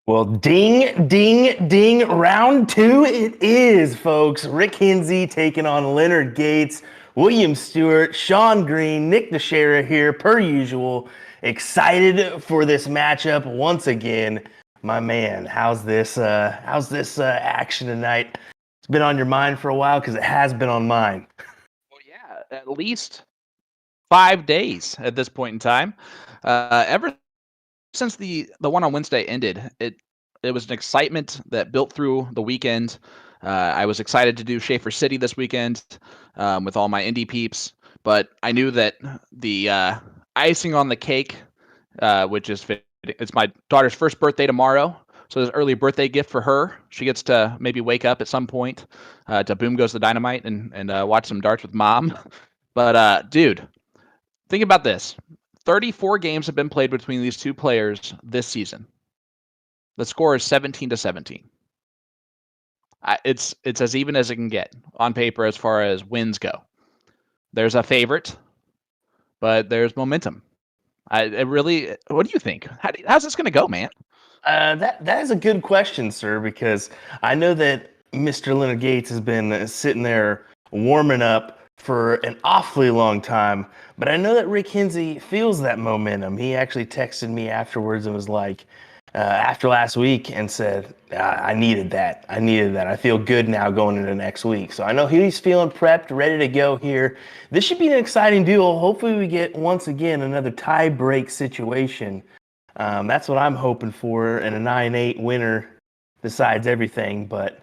Well, ding, ding, ding. Round two it is, folks. Rick Henze taking on Leonard Gates, William Stuart, Sean Green, Nick Dichiria here, per usual. Excited for this matchup once again. My man, how's this action tonight? It's been on your mind for a while because it has been on mine. Well, yeah, at least 5 days at this point in time. Ever since the one on Wednesday ended, it was an excitement that built through the weekend. I was excited to do Schaefer City this weekend with all my indie peeps, but I knew that the icing on the cake, which is it's my daughter's first birthday tomorrow. So there's an early birthday gift for her. She gets to maybe wake up at some point to Boom Goes the Dynamite and watch some darts with mom. But dude, think about this: 34 games have been played between these two players this season. The score is 17-17. It's as even as it can get on paper as far as wins go. There's a favorite, but there's momentum. What do you think? How's this going to go, man? That is a good question, sir, because I know that Mr. Leonard Gates has been sitting there warming up for an awfully long time, but I know that Rick Henze feels that momentum. He actually texted me afterwards and was like, after last week, and said, I needed that. I needed that. I feel good now going into next week. So I know he's feeling prepped, ready to go here. This should be an exciting duel. Hopefully, we get once again another tie break situation. That's what I'm hoping for, and a 9-8 winner decides everything. But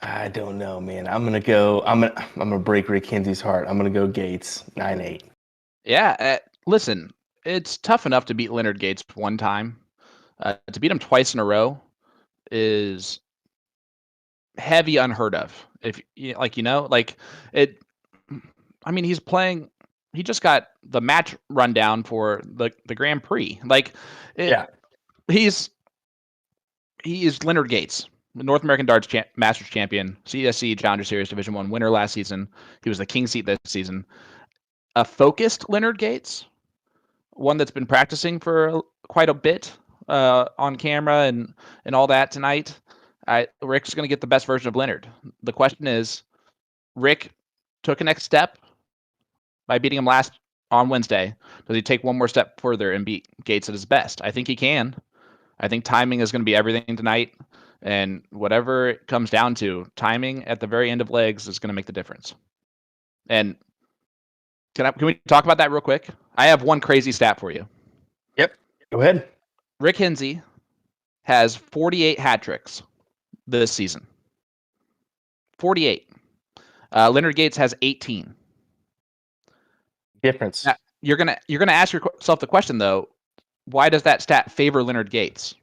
I don't know, man. I'm gonna break Rick Henze's heart. I'm gonna go Gates 9-8. Yeah, listen, it's tough enough to beat Leonard Gates one time. To beat him twice in a row is heavy unheard of. If like it, I mean, he's playing. He just got the match rundown for the Grand Prix. Yeah. He is Leonard Gates, the North American Darts Masters champion, CSC Challenger Series Division 1 winner last season. He was the king seat this season. A focused Leonard Gates, one that's been practicing for quite a bit on camera and all that tonight. Rick's going to get the best version of Leonard. The question is, Rick took a next step by beating him last on Wednesday. Does he take one more step further and beat Gates at his best? I think he can. I think timing is going to be everything tonight. And whatever it comes down to, timing at the very end of legs is going to make the difference. And can we talk about that real quick? I have one crazy stat for you. Yep. Go ahead. Rick Henze has 48 hat tricks this season. 48. Leonard Gates has 18. Difference. Now, you're gonna ask yourself the question though, why does that stat favor Leonard Gates?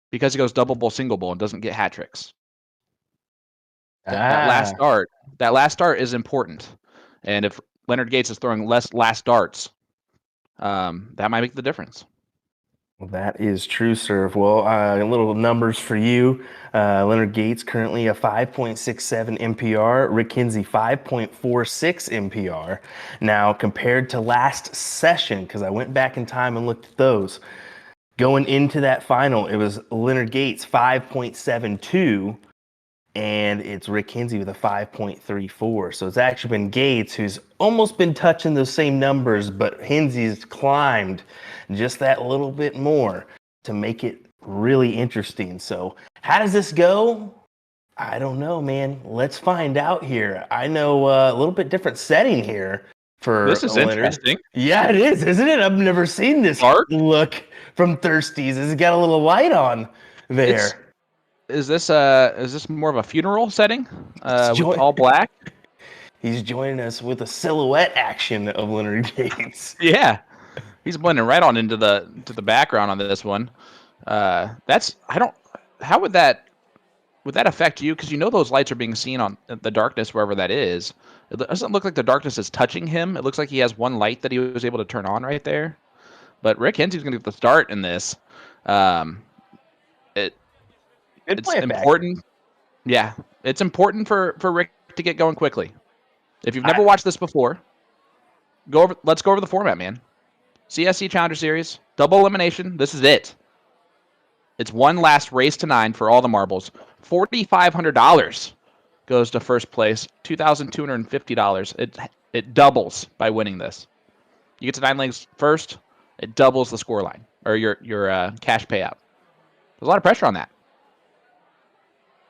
Because he goes double bowl, single bowl, and doesn't get hat tricks. That last start is important, and if Leonard Gates is throwing less last darts, that might make the difference. Well, that is true, sir. Well, little numbers for you. Leonard Gates currently a 5.67 MPR. Rick Henze 5.46 MPR. Now, compared to last session, because I went back in time and looked at those, going into that final, it was Leonard Gates 5.72, and it's Rick Henze with a 5.34. So it's actually been Gates who's almost been touching those same numbers, but Henze's climbed just that little bit more to make it really interesting. So how does this go? I don't know, man. Let's find out here. I know a little bit different setting here for This is Leonard. interesting. Yeah, it is, isn't it? I've never seen this look from Thirsties. It's got a little light on there. Is this more of a funeral setting with all black? He's joining us with a silhouette action of Leonard Gates. Yeah, he's blending right on into the background on this one. How would that affect you? Because those lights are being seen on the darkness wherever that is. It doesn't look like the darkness is touching him. It looks like he has one light that he was able to turn on right there. But Rick Henze's going to get the start in this. It's important. Yeah, it's important for Rick to get going quickly. If you've never watched this before, let's go over the format, man. CSC Challenger Series, double elimination. This is it. It's one last race to 9 for all the marbles. $4,500 goes to first place. $2,250. It doubles by winning this. You get to 9 legs first, it doubles the score line or your cash payout. There's a lot of pressure on that.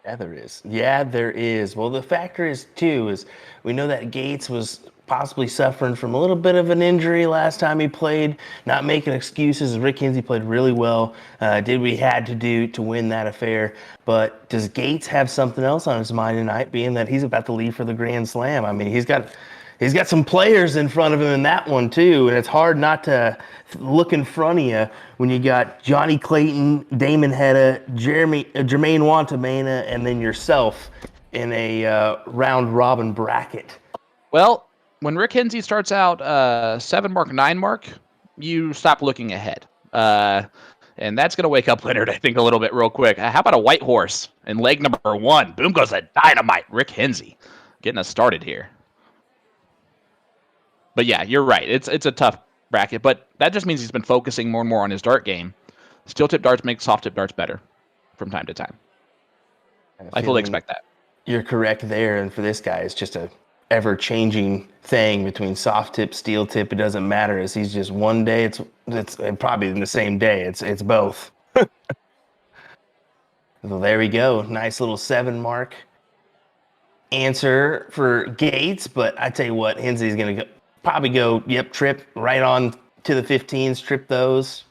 Yeah, there is. Yeah, there is. Well, the factor is too is we know that Gates was possibly suffering from a little bit of an injury last time he played. Not making excuses. Rick Kinsey played really well. Did what he had to do to win that affair. But does Gates have something else on his mind tonight, being that he's about to leave for the Grand Slam? I mean, he's got some players in front of him in that one too, and it's hard not to look in front of you when you got Johnny Clayton, Damon Hedda, Jermaine Wantamena, and then yourself in a round robin bracket. Well, when Rick Henze starts out 7 mark, 9 mark, you stop looking ahead. And that's going to wake up Leonard, I think, a little bit real quick. How about a white horse in leg number 1? Boom goes a dynamite. Rick Henze getting us started here. But yeah, you're right. It's a tough bracket, but that just means he's been focusing more and more on his dart game. Steel tip darts make soft tip darts better from time to time. I fully expect that. You're correct there, and for this guy, it's just a ever-changing thing between soft tip, steel tip. It doesn't matter. As he's just one day, it's probably in the same day. It's both. So there we go. Nice little 7 mark answer for Gates, but I tell you what, Henze's gonna probably go, yep, trip right on to the 15s, trip those.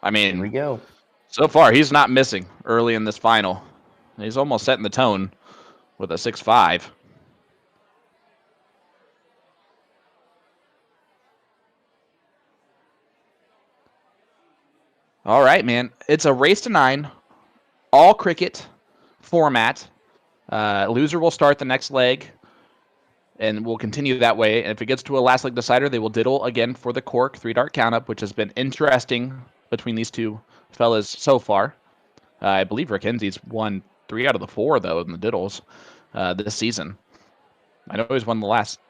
I mean, here we go. So far, he's not missing early in this final. He's almost setting the tone with a 6-5. All right, man. It's a race to 9, all cricket format. Loser will start the next leg, and we'll continue that way. And if it gets to a last leg decider, they will diddle again for the cork 3-dart count-up, which has been interesting between these two fellas so far. I believe Rick Henze's won 3 out of the 4, though, in the diddles this season. I know he's won the last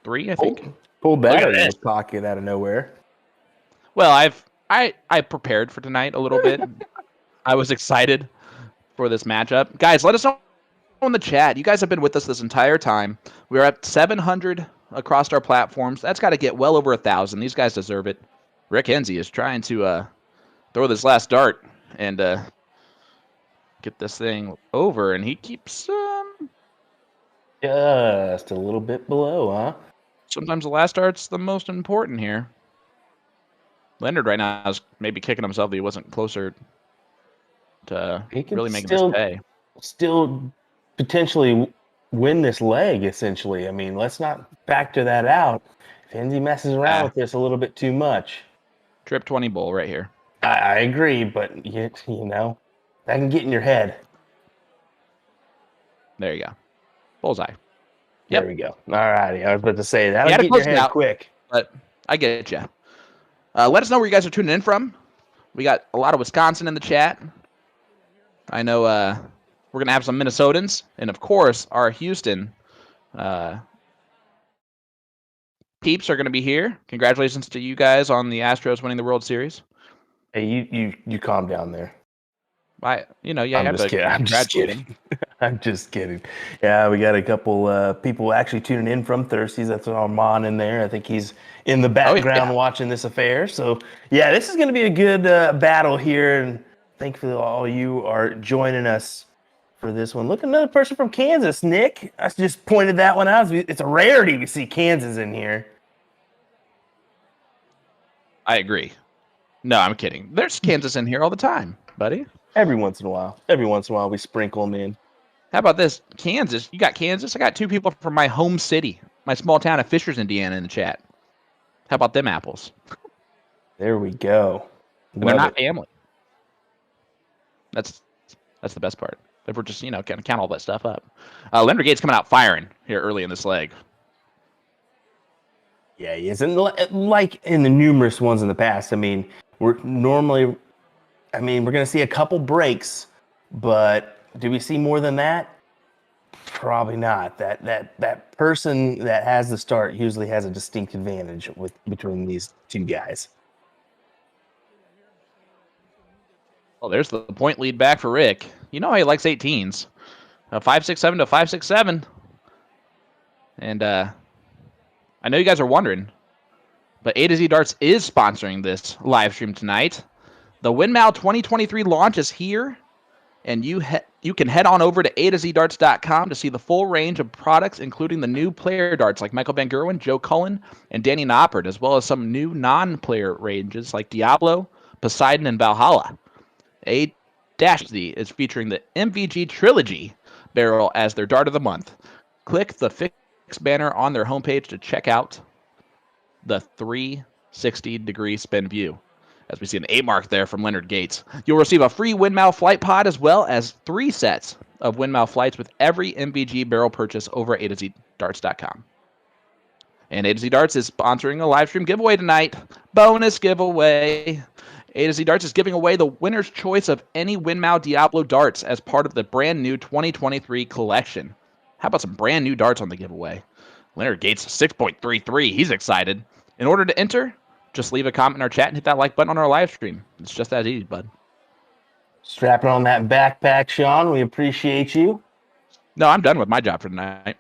3, I think. Pulled that out of his pocket out of nowhere. Well, I prepared for tonight a little bit. I was excited for this matchup. Guys, let us know in the chat. You guys have been with us this entire time. We're at 700 across our platforms. That's got to get well over 1,000. These guys deserve it. Rick Henze is trying to throw this last dart and get this thing over, and he keeps just a little bit below, huh? Sometimes the last dart's the most important here. Leonard right now is maybe kicking himself that he wasn't closer to really making this pay. Still potentially win this leg, essentially. I mean, let's not factor that out. If Henze messes around with this a little bit too much. Trip 20 bull right here. I agree, but you know, that can get in your head. There you go. Bullseye. Yep. There we go. All righty. I was about to say, that'll get in your head quick. But I get you. Let us know where you guys are tuning in from. We got a lot of Wisconsin in the chat. I know we're going to have some Minnesotans. And, of course, our Houston peeps are going to be here. Congratulations to you guys on the Astros winning the World Series. Hey, you calm down there. I'm just kidding. I'm just kidding. Yeah, we got a couple people actually tuning in from Thirsties. That's Armand in there. I think he's in the background watching this affair. So, yeah, this is going to be a good battle here. And thankfully, all you are joining us for this one. Look, another person from Kansas, Nick. I just pointed that one out. It's a rarity we see Kansas in here. I agree. No, I'm kidding. There's Kansas in here all the time, buddy. Every once in a while, we sprinkle them in. How about this? Kansas. You got Kansas? I got 2 people from my home city, my small town of Fishers, Indiana, in the chat. How about them apples? There we go. And they're not family. That's the best part. If we're just, kind of count all that stuff up. Leonard Gates coming out firing here early in this leg. Yeah, he is. And like in the numerous ones in the past, I mean, we're going to see a couple breaks, but do we see more than that? Probably not. That person that has the start usually has a distinct advantage between these two guys. Oh, there's the point lead back for Rick. You know how he likes 18s. 567 to 567. And I know you guys are wondering, but A to Z Darts is sponsoring this live stream tonight. The WinMal 2023 launch is here, and you can head on over to A2ZDarts.com to see the full range of products, including the new player darts like Michael Van Gerwen, Joe Cullen, and Danny Noppert, as well as some new non-player ranges like Diablo, Poseidon, and Valhalla. A-Z is featuring the MVG Trilogy barrel as their dart of the month. Click the fixed banner on their homepage to check out the 360-degree spin view. As we see an 8 mark there from Leonard Gates. You'll receive a free Windmill flight pod as well as 3 sets of Windmill flights with every MVG barrel purchase over A2ZDarts.com. And A2Z Darts is sponsoring a live stream giveaway tonight. Bonus giveaway. A2Z Darts is giving away the winner's choice of any Windmill Diablo darts as part of the brand new 2023 collection. How about some brand new darts on the giveaway? Leonard Gates 6.33. He's excited. In order to enter, just leave a comment in our chat and hit that like button on our live stream. It's just that easy, bud. Strapping on that backpack, Sean. We appreciate you. No, I'm done with my job for tonight.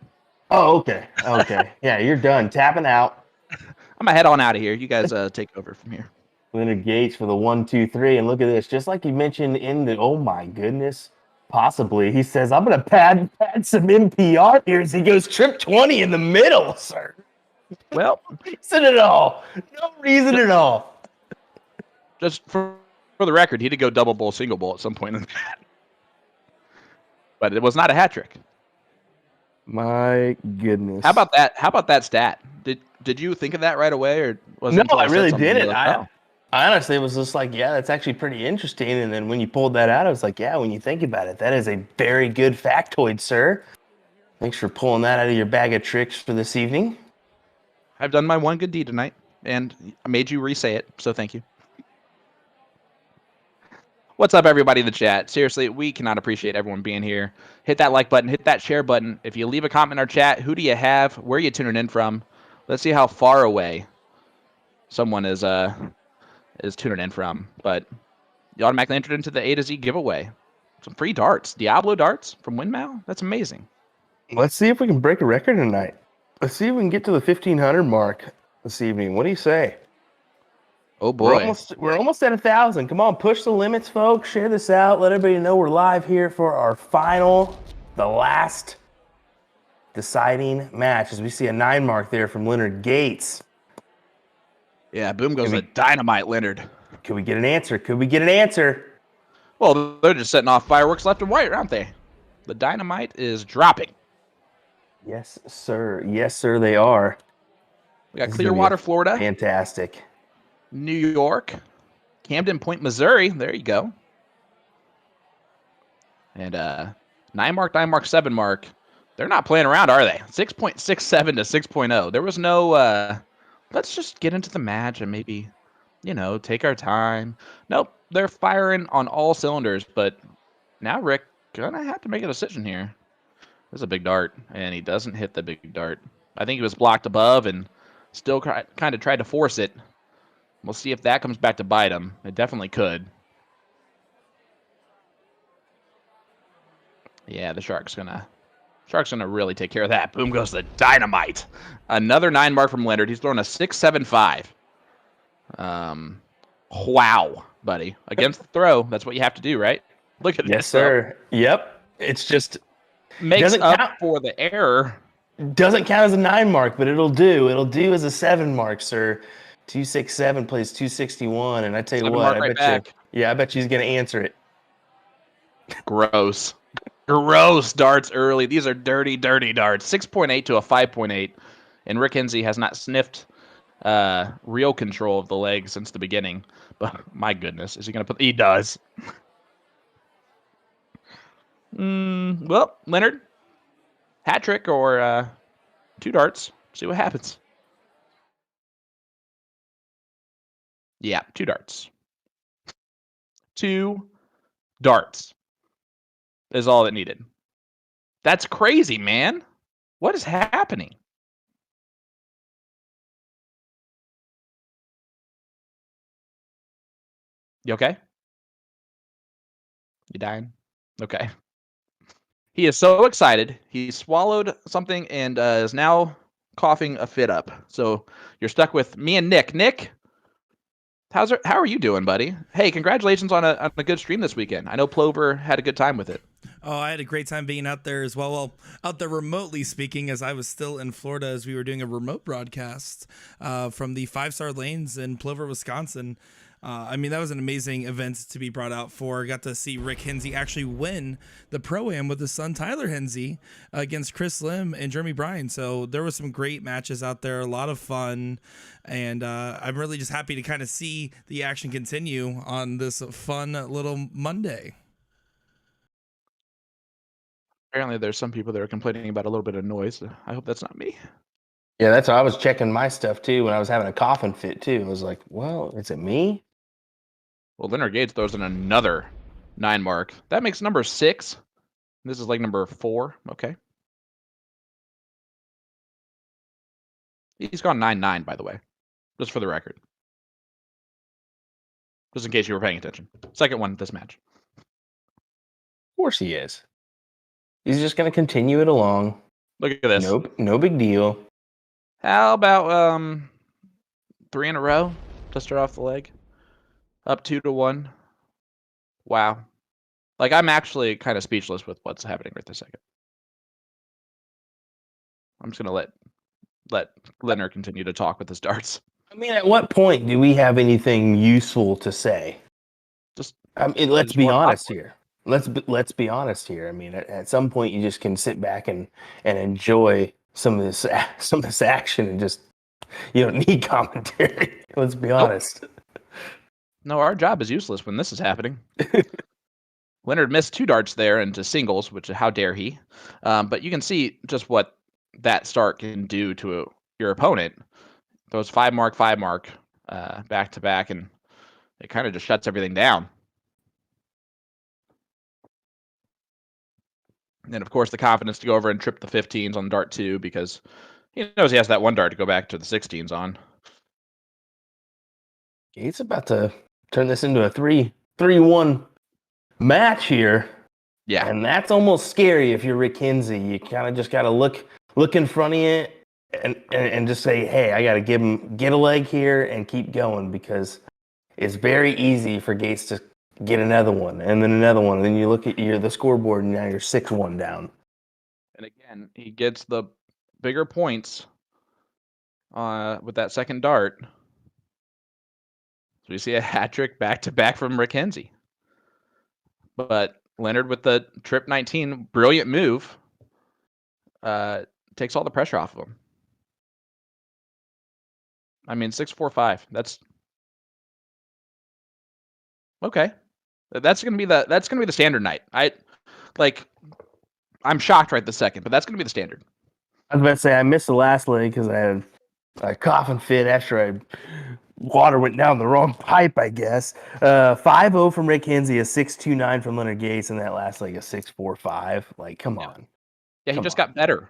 Oh, okay. Okay. Yeah, you're done. Tapping out. I'm going to head on out of here. You guys take over from here. Leonard Gates for the 1, 2, 3. And look at this. Just like you mentioned in the, oh my goodness, possibly. He says, I'm going to pad some NPR here as he goes trip 20 in the middle, sir. Well, No reason at all. No reason at all. Just for the record, he did go double bowl, single bowl at some point in the chat. But it was not a hat trick. My goodness. How about that? How about that stat? Did you think of that right away, or was it No, I really did didn't. Like, I honestly was just like, yeah, that's actually pretty interesting. And then when you pulled that out, I was like, yeah, when you think about it, that is a very good factoid, sir. Thanks for pulling that out of your bag of tricks for this evening. I've done my one good deed tonight, and I made you re-say it, so thank you. What's up, everybody in the chat? Seriously, we cannot appreciate everyone being here. Hit that like button, hit that share button. If you leave a comment in our chat, who do you have? Where are you tuning in from? Let's see how far away someone is tuning in from. But you automatically entered into the A to Z giveaway. Some free darts, Diablo darts from Windmill. That's amazing. Let's see if we can break a record tonight. Let's see if we can get to the 1,500 mark this evening. What do you say? Oh boy, we're almost at 1,000. Come on, push the limits, folks. Share this out. Let everybody know we're live here for our final, the last deciding match. As we see a 9 mark there from Leonard Gates. Yeah, boom goes the dynamite, Leonard. Could we get an answer? Could we get an answer? Well, they're just setting off fireworks left and right, aren't they? The dynamite is dropping. Yes, sir. Yes, sir, they are. We got Clearwater, Florida. Fantastic. New York. Camden Point, Missouri. There you go. And 9 mark, 7 mark. They're not playing around, are they? 6.67 to 6.0. There was no, let's just get into the match and maybe, take our time. Nope, they're firing on all cylinders. But now Rick gonna have to make a decision here. This is a big dart, and he doesn't hit the big dart. I think he was blocked above and still kind of tried to force it. We'll see if that comes back to bite him. It definitely could. Yeah, the Shark's gonna really take care of that. Boom goes the dynamite. Another 9 mark from Leonard. He's throwing a 6.75. Wow, buddy. Against the throw, that's what you have to do, right? Look at this. Yes, sir. Yep. It's just makes up for the error. Doesn't count as a 9 mark, but it'll do. It'll do as a 7 mark, sir. 267 plays 261, and I tell you what, I bet you he's gonna answer it. Gross. Gross darts early. These are dirty, dirty darts. 6.8 to a 5.8. And Rick Henze has not sniffed real control of the leg since the beginning. But my goodness, is he going to put... He does. Well, Leonard, hat trick or 2 darts. See what happens. Yeah, 2 darts. 2 darts is all it needed. That's crazy, man. What is happening? You okay? You dying? Okay. He is so excited. He swallowed something and is now coughing a fit up. So you're stuck with me and Nick. Nick, how are you doing, buddy? Hey, congratulations on a good stream this weekend. I know Plover had a good time with it. Oh, I had a great time being out there as well. Well, out there remotely speaking, as I was still in Florida as we were doing a remote broadcast from the 5-Star Lanes in Plover, Wisconsin. I mean, that was an amazing event to be brought out for. Got to see Rick Henze actually win the Pro-Am with his son, Tyler Henze, against Chris Lim and Jeremy Bryan. So there was some great matches out there, a lot of fun. And I'm really just happy to kind of see the action continue on this fun little Monday. Apparently, there's some people that are complaining about a little bit of noise. I hope that's not me. Yeah, that's why I was checking my stuff too when I was having a coughing fit too. I was like, well, is it me? Well, Leonard Gates throws in another 9 mark. That makes number 6. This is like number 4. Okay. He's gone 9-9, by the way, just for the record. Just in case you were paying attention. Second one this match. Of course he is. He's just going to continue it along. Look at this. Nope, no big deal. How about 3 in a row to start off the leg? Up 2-1. Wow. Like, I'm actually kind of speechless with what's happening right this second. I'm just going to let Leonard continue to talk with his darts. I mean, at what point do we have anything useful to say? Just I mean, let's be honest here. Let's be honest here. I mean, at some point you just can sit back and enjoy some of this action and just you don't need commentary. Let's be honest. No, our job is useless when this is happening. Leonard missed 2 darts there into singles, which how dare he? But you can see just what that start can do to your opponent. Those 5 mark back to back, and it kind of just shuts everything down. And of course, the confidence to go over and trip the 15s on dart 2 because he knows he has that 1 dart to go back to the 16s on. Gates about to turn this into a 3-1 match here. Yeah. And that's almost scary if you're Rick Kinsey. You kind of just got to look in front of you and just say, hey, I got to get a leg here and keep going because it's very easy for Gates to get another one and then another one. And then you look at the scoreboard and now you're 6-1 down. And again, he gets the bigger points with that second dart. So we see a hat trick back-to-back from Rick Henze. But Leonard with the trip 19, brilliant move, takes all the pressure off of him. I mean, 6-4-5. That's okay. That's gonna be the standard night. I'm shocked right this second, but that's gonna be the standard. I was about to say I missed the last leg because I had a coughing fit after water went down the wrong pipe, I guess. 5-0 from Rick Henze, a 6-2-9 from Leonard Gates, and that last leg a 6-4-5. Like, come on. Yeah, he just got better.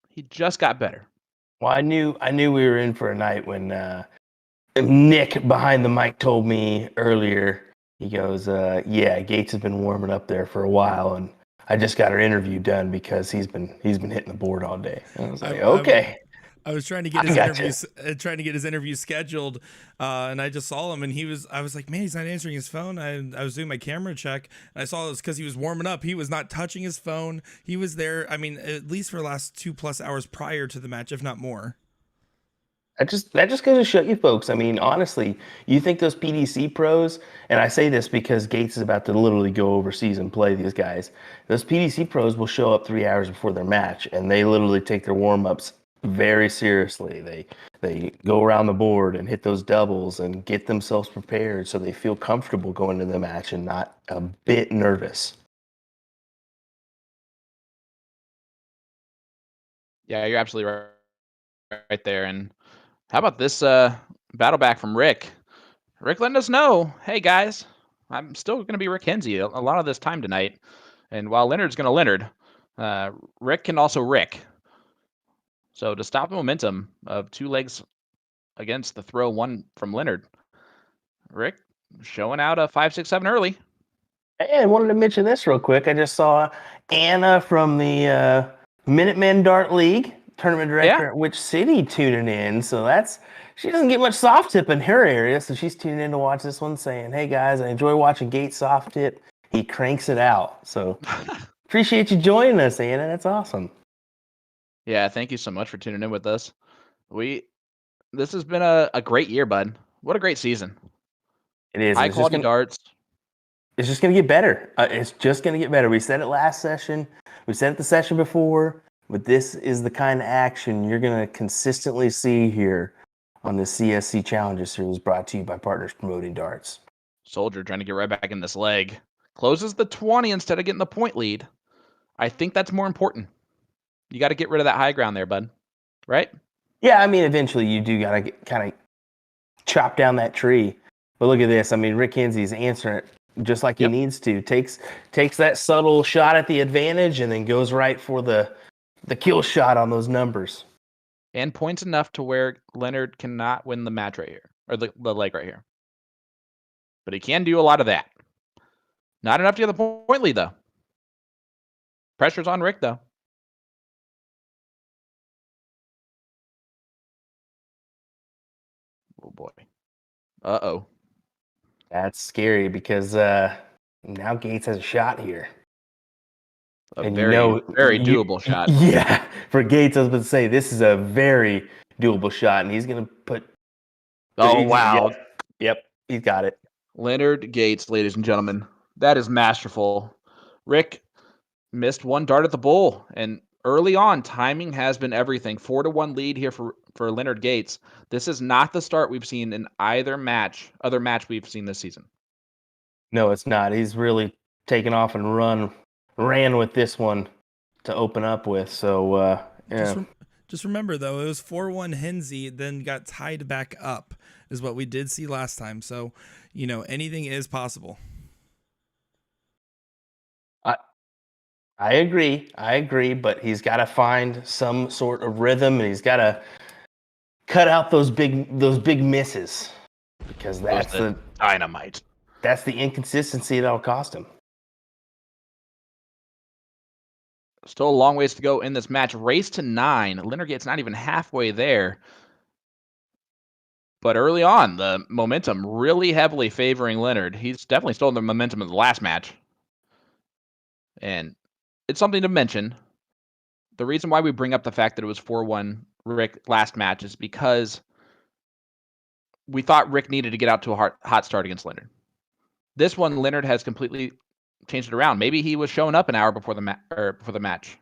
He just got better. Well, I knew we were in for a night when Nick behind the mic told me earlier. He goes, "Yeah, Gates has been warming up there for a while, and I just got our interview done because he's been hitting the board all day." And I was like, "Okay." I was trying to get his interview scheduled, and I just saw him, and I was like, man, he's not answering his phone. I was doing my camera check, and I saw it was because he was warming up. He was not touching his phone. He was there, I mean, at least for the last 2+ hours prior to the match, if not more. That just goes to show you folks. I mean, honestly, you think those PDC pros, and I say this because Gates is about to literally go overseas and play these guys. Those PDC pros will show up 3 hours before their match, and they literally take their warm-ups very seriously. They go around the board and hit those doubles and get themselves prepared so they feel comfortable going to the match and not a bit nervous. Yeah, you're absolutely right there. And how about this battle back from Rick? Rick letting us know, hey guys, I'm still going to be Rick Henze a lot of this time tonight. And while Leonard's going to Leonard, Rick can also Rick. So to stop the momentum of 2 legs against the throw 1 from Leonard, Rick showing out a 5, 6, 7 early. Hey, I wanted to mention this real quick. I just saw Anna from the Minutemen Dart League tournament director at Which City tuning in. So she doesn't get much soft tip in her area, so she's tuning in to watch this one, saying, "Hey guys, I enjoy watching Gate soft tip. He cranks it out." So appreciate you joining us, Anna. That's awesome. Yeah, thank you so much for tuning in with us. This has been a great year, bud. What a great season. It is. High quality darts. It's just going to get better. It's just going to get better. We said it last session. We said it the session before. But this is the kind of action you're going to consistently see here on the CSC Challenger Series, brought to you by Partners Promoting Darts. Soldier trying to get right back in this leg. Closes the 20 instead of getting the point lead. I think that's more important. You got to get rid of that high ground there, bud. Right? Yeah, I mean, eventually you do got to kind of chop down that tree. But look at this. I mean, Rick Kinsey's answering it just like he needs to. Takes that subtle shot at the advantage and then goes right for the kill shot on those numbers. And points enough to where Leonard cannot win the match right here. Or the leg right here. But he can do a lot of that. Not enough to get the point lead, though. Pressure's on Rick, though. Oh, boy. Uh-oh. That's scary because now Gates has a shot here. Very doable shot. Yeah, for Gates, I was about to say, this is a very doable shot, and he's going to put... Oh, wow. Yep, he's got it. Leonard Gates, ladies and gentlemen. That is masterful. Rick missed one dart at the bull, and early on, timing has been everything. 4-1 lead here for Leonard Gates. This is not the start we've seen in other match we've seen this season. No, it's not. He's really taken off and ran with this one to open up with. So, yeah. Just remember, though, it was 4-1 Henze, then got tied back up, is what we did see last time. So, anything is possible. I agree, but he's got to find some sort of rhythm, and he's got to cut out those big misses, because that's the dynamite. That's the inconsistency that'll cost him. Still a long ways to go in this match. Race to 9. Leonard Gates not even halfway there. But early on, the momentum really heavily favoring Leonard. He's definitely stolen the momentum of the last match. And it's something to mention. The reason why we bring up the fact that it was 4-1 Rick last match is because we thought Rick needed to get out to a hot start against Leonard. This one, Leonard has completely changed it around. Maybe he was showing up an hour before the match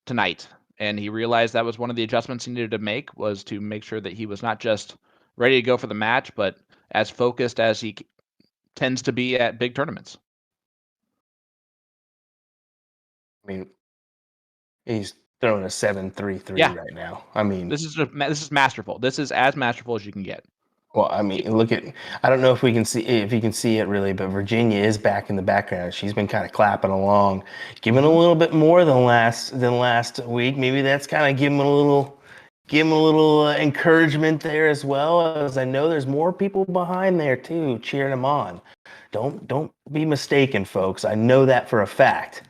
tonight, and he realized that was one of the adjustments he needed to make, was to make sure that he was not just ready to go for the match, but as focused as he tends to be at big tournaments. I mean, he's throwing a 7-3-3 right now. I mean, this is masterful. This is as masterful as you can get. Well, I mean, I don't know if you can see it really, but Virginia is back in the background. She's been kind of clapping along, giving a little bit more than last week. Maybe that's kind of giving a little encouragement there as well, as I know there's more people behind there too, cheering him on. Don't be mistaken, folks. I know that for a fact.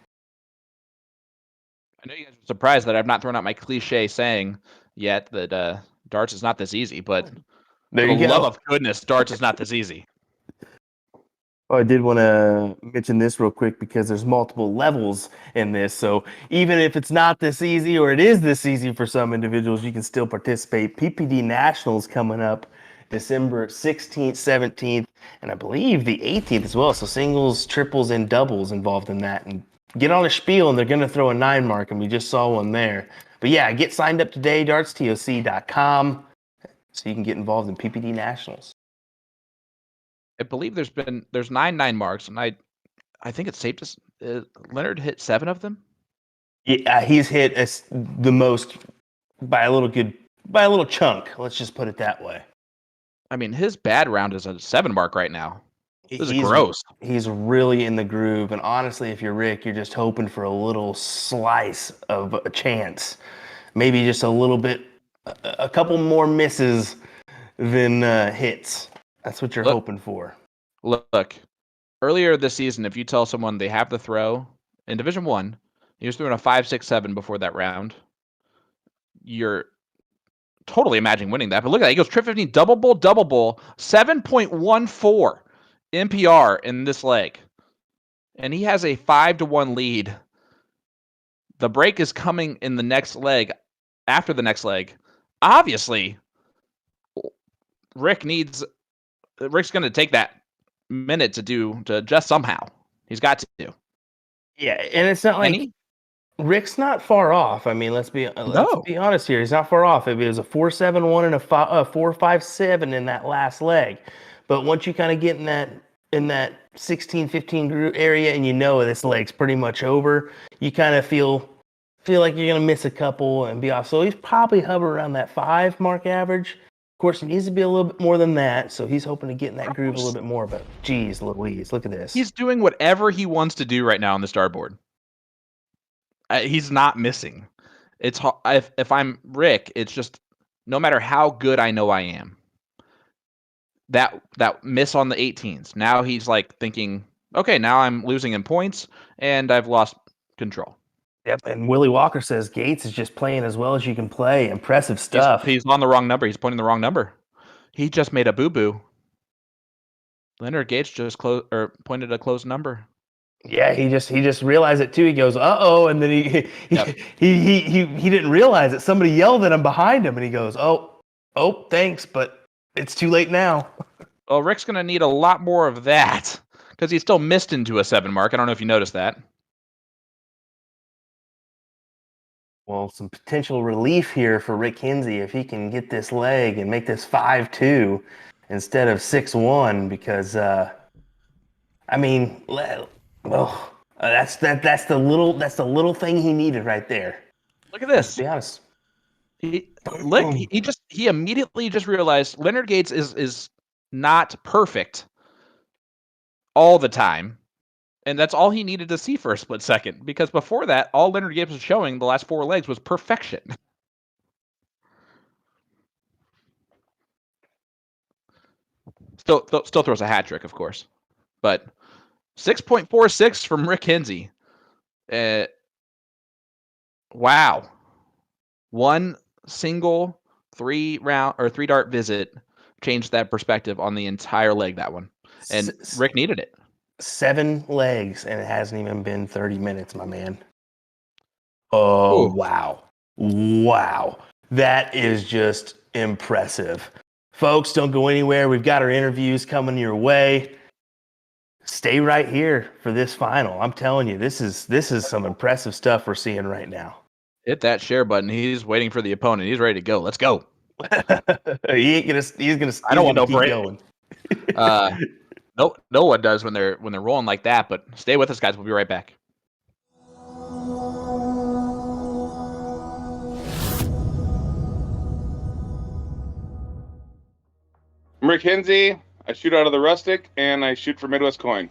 I know you guys are surprised that I've not thrown out my cliche saying yet that darts is not this easy, but there for you the go. love of goodness, darts is not this easy. Oh, I did want to mention this real quick because there's multiple levels in this. So even if it's not this easy, or it is this easy for some individuals, you can still participate. PPD Nationals coming up December 16th, 17th, and I believe the 18th as well. So singles, triples, and doubles involved in that. And get on a spiel, and they're going to throw a 9 mark, and we just saw one there. But yeah, get signed up today, dartstoc.com. So you can get involved in PPD Nationals. I believe there's 9 marks, and I think it's safe to Leonard hit 7 of them. Yeah, he's hit the most by a little chunk. Let's just put it that way. I mean, his bad round is a 7 mark right now. This is gross. He's really in the groove, and honestly, if you're Rick, you're just hoping for a little slice of a chance. Maybe just a little bit, a couple more misses than hits. That's what you're hoping for. Look, earlier this season, if you tell someone they have to throw in Division 1, he was throwing a 5.67 before that round, you're totally imagining winning that. But look at that. He goes trip 15, double bull, 7.14 NPR in this leg. And he has a 5-1 lead. The break is coming in the next leg, after the next leg. Obviously, Rick's going to take that minute to adjust somehow. He's got to. Yeah, and it's not like Rick's not far off. I mean, let's be honest here. He's not far off. It was a 4.71 and a 4.57 in that last leg. But once you kind of get in that 16, 15 group area, and you know this leg's pretty much over, you kind of feel like you're gonna miss a couple and be off. So he's probably hovering around that 5 mark average. Of course, he needs to be a little bit more than that. So he's hoping to get in that groove a little bit more. But geez, Louise, look at this. He's doing whatever he wants to do right now on the starboard. He's not missing. It's if I'm Rick, it's just no matter how good I know I am. That miss on the 18s. Now he's like thinking, okay, now I'm losing in points and I've lost control. Yep, and Willie Walker says Gates is just playing as well as you can play. Impressive stuff. He's on the wrong number. He's pointing the wrong number. He just made a boo-boo. Leonard Gates just pointed a closed number. Yeah, he just realized it too. He goes, "Uh-oh," and then he didn't realize it. Somebody yelled at him behind him, and he goes, "Oh, thanks, but it's too late now." Well, Rick's going to need a lot more of that because he still missed into a 7 mark. I don't know if you noticed that. Well, some potential relief here for Rick Henze if he can get this leg and make this 5-2 instead of 6-1, because I mean, well, that's the little thing he needed right there. Look at this. Let's be honest. He immediately just realized Leonard Gates is not perfect all the time. And that's all he needed to see for a split second, because before that, all Leonard Gates was showing the last 4 legs was perfection. Still throws a hat trick, of course, but 6.46 from Rick Henze. Wow, one single 3-dart visit changed that perspective on the entire leg. That one, and Rick needed it. 7 legs, and it hasn't even been 30 minutes, my man. Oh, ooh. Wow. That is just impressive. Folks, don't go anywhere. We've got our interviews coming your way. Stay right here for this final. I'm telling you, this is some impressive stuff we're seeing right now. Hit that share button. He's waiting for the opponent. He's ready to go. Let's go. He's gonna I don't want no break. Going. No one does when they're rolling like that, but stay with us, guys. We'll be right back. I'm Rick Henze. I shoot out of the Rustic, and I shoot for Midwest Coin.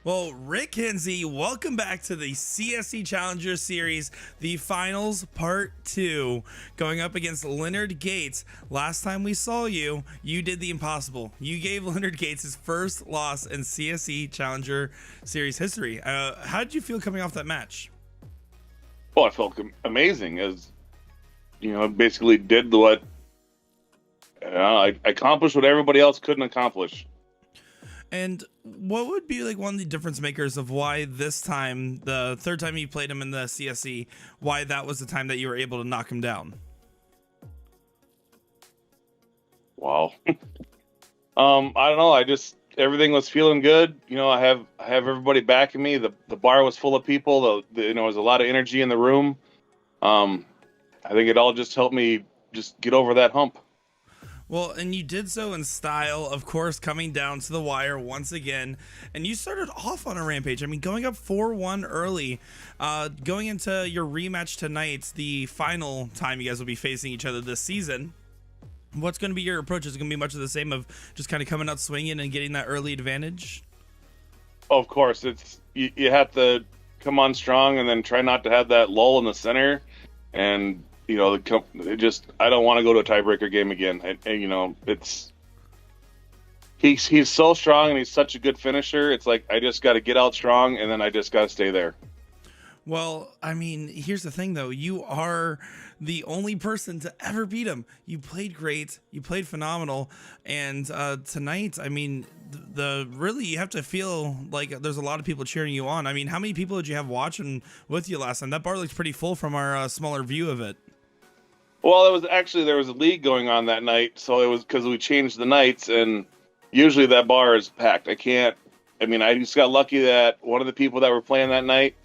Well, Rick Kinsey, welcome back to the CSC Challenger Series, the finals part 2, going up against Leonard Gates. Last time we saw you, you did the impossible. You gave Leonard Gates his first loss in CSC Challenger Series history. How did you feel coming off that match? Well, I felt amazing, as basically did what I accomplished what everybody else couldn't accomplish. And what would be like one of the difference makers of why this time, the third time you played him in the CSC, why that was the time that you were able to knock him down? Wow. I don't know. Everything was feeling good. I have everybody backing me. The bar was full of people. There was a lot of energy in the room. I think it all just helped me just get over that hump. Well, and you did so in style, of course, coming down to the wire once again. And you started off on a rampage. I mean, going up 4-1 early, going into your rematch tonight, the final time you guys will be facing each other this season. What's going to be your approach? Is it going to be much of the same of just kind of coming out swinging and getting that early advantage? Of course, you have to come on strong and then try not to have that lull in the center. And I don't want to go to a tiebreaker game again. he's so strong and he's such a good finisher. It's like I just got to get out strong and then I just got to stay there. Well, I mean, here's the thing, though. You are the only person to ever beat him. You played great. You played phenomenal. And tonight, I mean, really, you have to feel like there's a lot of people cheering you on. I mean, how many people did you have watching with you last time? That bar looks pretty full from our smaller view of it. Well, there was a league going on that night, so it was because we changed the nights, and usually that bar is packed. I just got lucky that one of the people that were playing that night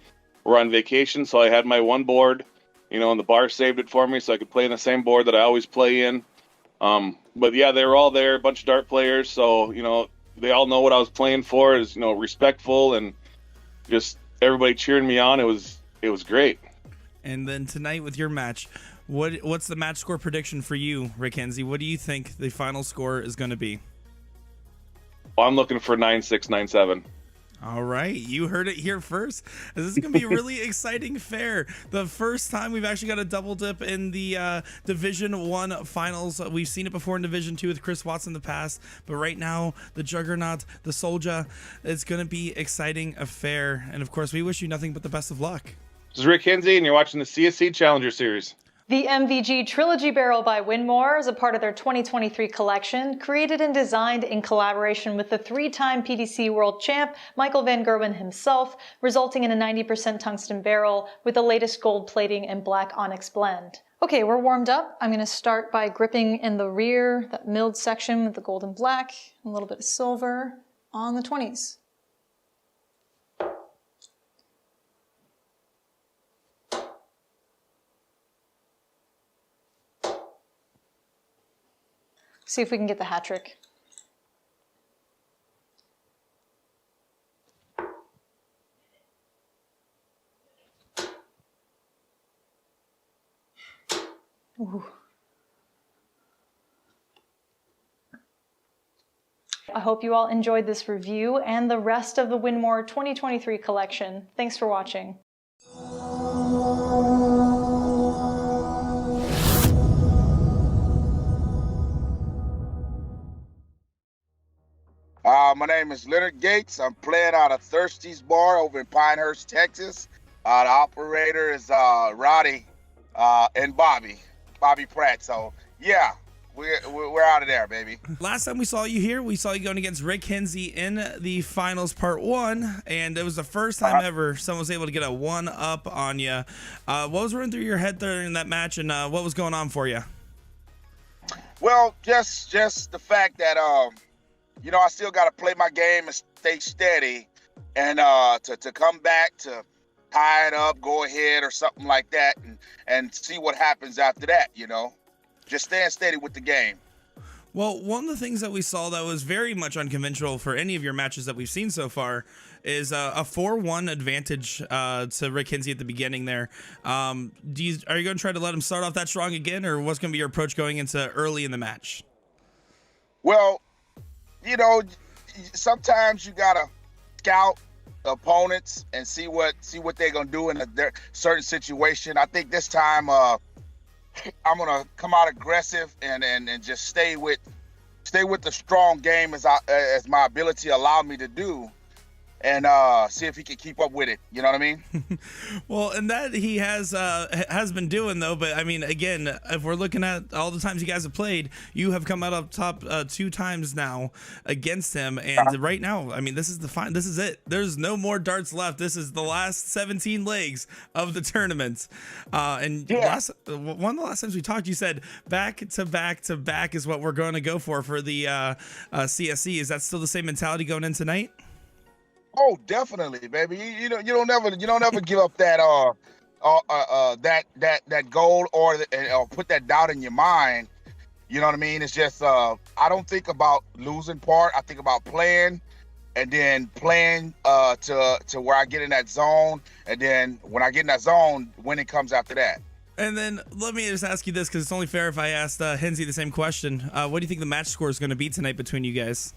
were on vacation, so I had my one board, and the bar saved it for me, so I could play in the same board that I always play in. But yeah, they were all there, a bunch of dart players, so they all know what I was playing for. Is respectful and just everybody cheering me on. It was great. And then tonight with your match, what's the match score prediction for you, Rick Henze? What do you think the final score is going to be? Well, I'm looking for 9-6, 9-7. All right, you heard it here first. This is going to be a really exciting fair. The first time we've actually got a double dip in the Division 1 finals. We've seen it before in Division 2 with Chris Watts in the past, but right now, the Juggernaut, the Soldier, it's going to be exciting affair. And of course, we wish you nothing but the best of luck. This is Rick Kinsey, and you're watching the CSC Challenger Series. The MVG Trilogy Barrel by Winmore is a part of their 2023 collection, created and designed in collaboration with the three-time PDC World Champ, Michael Van Gerwen himself, resulting in a 90% tungsten barrel with the latest gold plating and black onyx blend. Okay, we're warmed up. I'm going to start by gripping in the rear, that milled section with the gold and black, and a little bit of silver on the 20s. See if we can get the hat trick. Ooh. I hope you all enjoyed this review and the rest of the Winmore 2023 collection. Thanks for watching. My name is Leonard Gates. I'm playing out of Thirsty's Bar over in Pinehurst, Texas. The operator is Roddy and Bobby Pratt. So yeah, we're out of there, baby. Last time we saw you here, we saw you going against Rick Henze in the finals part 1, and it was the first time ever someone was able to get a 1-up on you. What was running through your head during that match, and what was going on for you? Well, just the fact that I still got to play my game and stay steady, and to come back to tie it up, go ahead or something like that, and see what happens after that. Just staying steady with the game. Well, one of the things that we saw that was very much unconventional for any of your matches that we've seen so far is a 4-1 advantage to Rick Henze at the beginning there. Are you going to try to let him start off that strong again, or what's going to be your approach going into early in the match? Well, sometimes you gotta scout the opponents and see what they're gonna do in a certain situation. I think this time I'm gonna come out aggressive and just stay with the strong game as my ability allowed me to do, and see if he can keep up with it. You know what I mean? Well, and that he has been doing, though. But I mean, again, if we're looking at all the times you guys have played, you have come out up top 2 times now against him. And right now, I mean, this is it. There's no more darts left. This is the last 17 legs of the tournament. And one of the last times we talked, you said back to back to back is what we're going to go for the CSC. Is that still the same mentality going in tonight? Oh, definitely, baby. You don't ever give up that that goal or put that doubt in your mind. You know what I mean? It's just I don't think about losing part. I think about playing, and then playing to where I get in that zone, and then when I get in that zone, winning comes after that. And then let me just ask you this, because it's only fair if I asked Henze the same question. What do you think the match score is going to be tonight between you guys?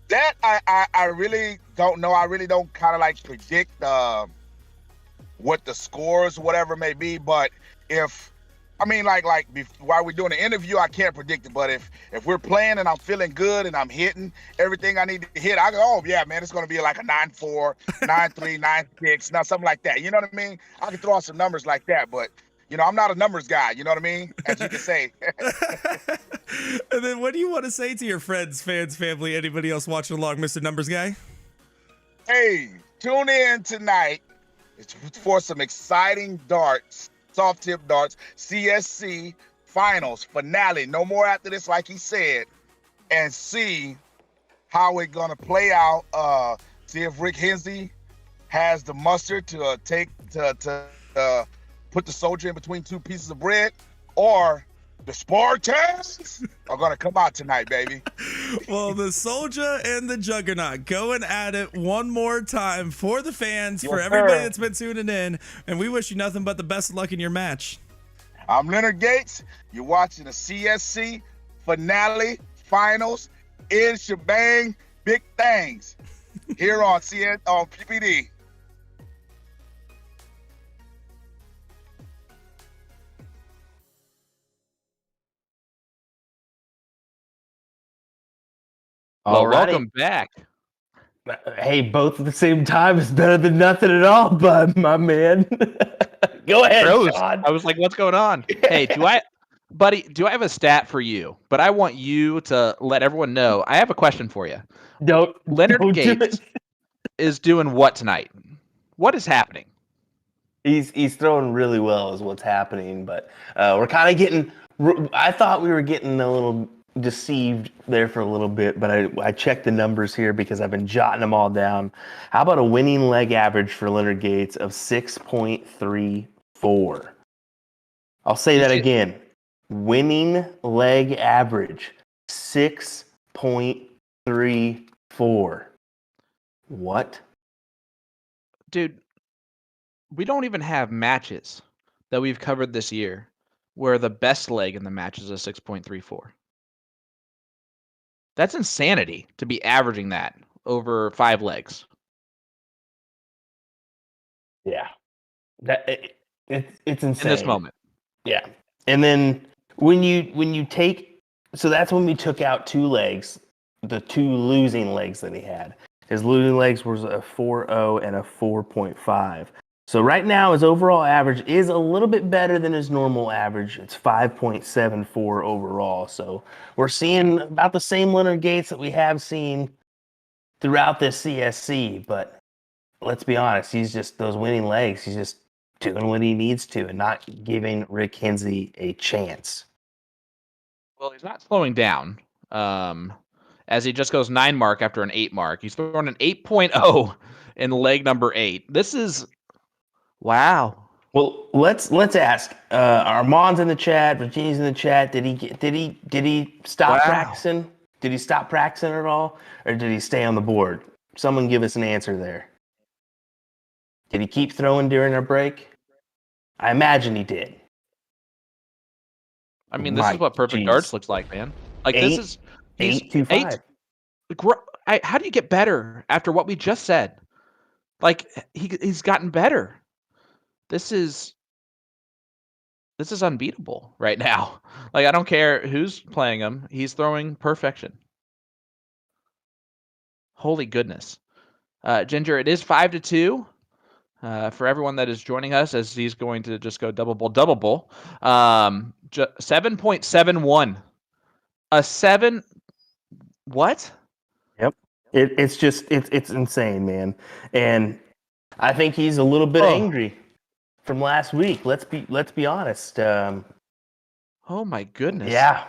That I really don't know. I really don't kind of like predict what the scores, whatever may be. But if I mean, while we're doing the interview, I can't predict it. But if we're playing and I'm feeling good and I'm hitting everything I need to hit, I go, oh yeah, man, it's gonna be like a 9-4, 9-3, 9-6, not something like that. You know what I mean? I can throw out some numbers like that, but I'm not a numbers guy. You know what I mean? As you can say. And then, what do you want to say to your friends, fans, family, anybody else watching along, Mr. Numbers Guy? Hey, tune in tonight for some exciting darts. Soft tip darts, CSC finals finale. No more after this, like he said, and see how it's gonna play out. See if Rick Henze has the mustard to put the soldier in between two pieces of bread, or the Spartans are gonna come out tonight, baby. Well, the Soldier and the Juggernaut going at it one more time for the fans, for everybody that's been tuning in, and we wish you nothing but the best of luck in your match. I'm Leonard Gates. You're watching the CSC finale finals in shebang big things here on PPD. Well, Alrighty. welcome back. Hey, both at the same time is better than nothing at all, bud, my man. Go ahead, Froze. Sean. I was like, what's going on? Hey, do I have a stat for you? But I want you to let everyone know. I have a question for you. Leonard don't do Gates it. is doing what tonight? What is happening? He's throwing really well is what's happening, but we're kind of getting. I thought we were getting a little deceived there for a little bit, but I checked the numbers here because I've been jotting them all down. How about a winning leg average for Leonard Gates of 6.34? I'll say that again. Winning leg average 6.34. What? Dude, we don't even have matches that we've covered this year where the best leg in the match is a 6.34. That's insanity to be averaging that over 5 legs. Yeah. It's insane. In this moment. Yeah. And then when you take, so that's when we took out 2 legs, the 2 losing legs that he had. His losing legs was a 4.0 and a 4.5. So right now his overall average is a little bit better than his normal average. It's 5.74 overall. So we're seeing about the same Leonard Gates that we have seen throughout this CSC, but let's be honest, he's just those winning legs. He's just doing what he needs to and not giving Rick Kinsey a chance. Well, he's not slowing down. As he just goes 9 mark after an 8 mark. He's throwing an 8.0 in leg number 8. This is wow. Well, let's ask. Armand's in the chat. Virginia's in the chat. Did he stop practicing? Did he stop practicing at all, or did he stay on the board? Someone give us an answer there. Did he keep throwing during our break? I imagine he did. I mean, this is what perfect darts looks like, man. Like this is 8.25. How do you get better after what we just said? Like he's gotten better. This is unbeatable right now. Like I don't care who's playing him. He's throwing perfection. Holy goodness. Ginger, it is 5-2. For everyone that is joining us, as he's going to just go double bull. 7.71. A 7. What? Yep. It's insane, man. And I think he's a little bit angry from last week. Let's be honest. Oh my goodness. Yeah.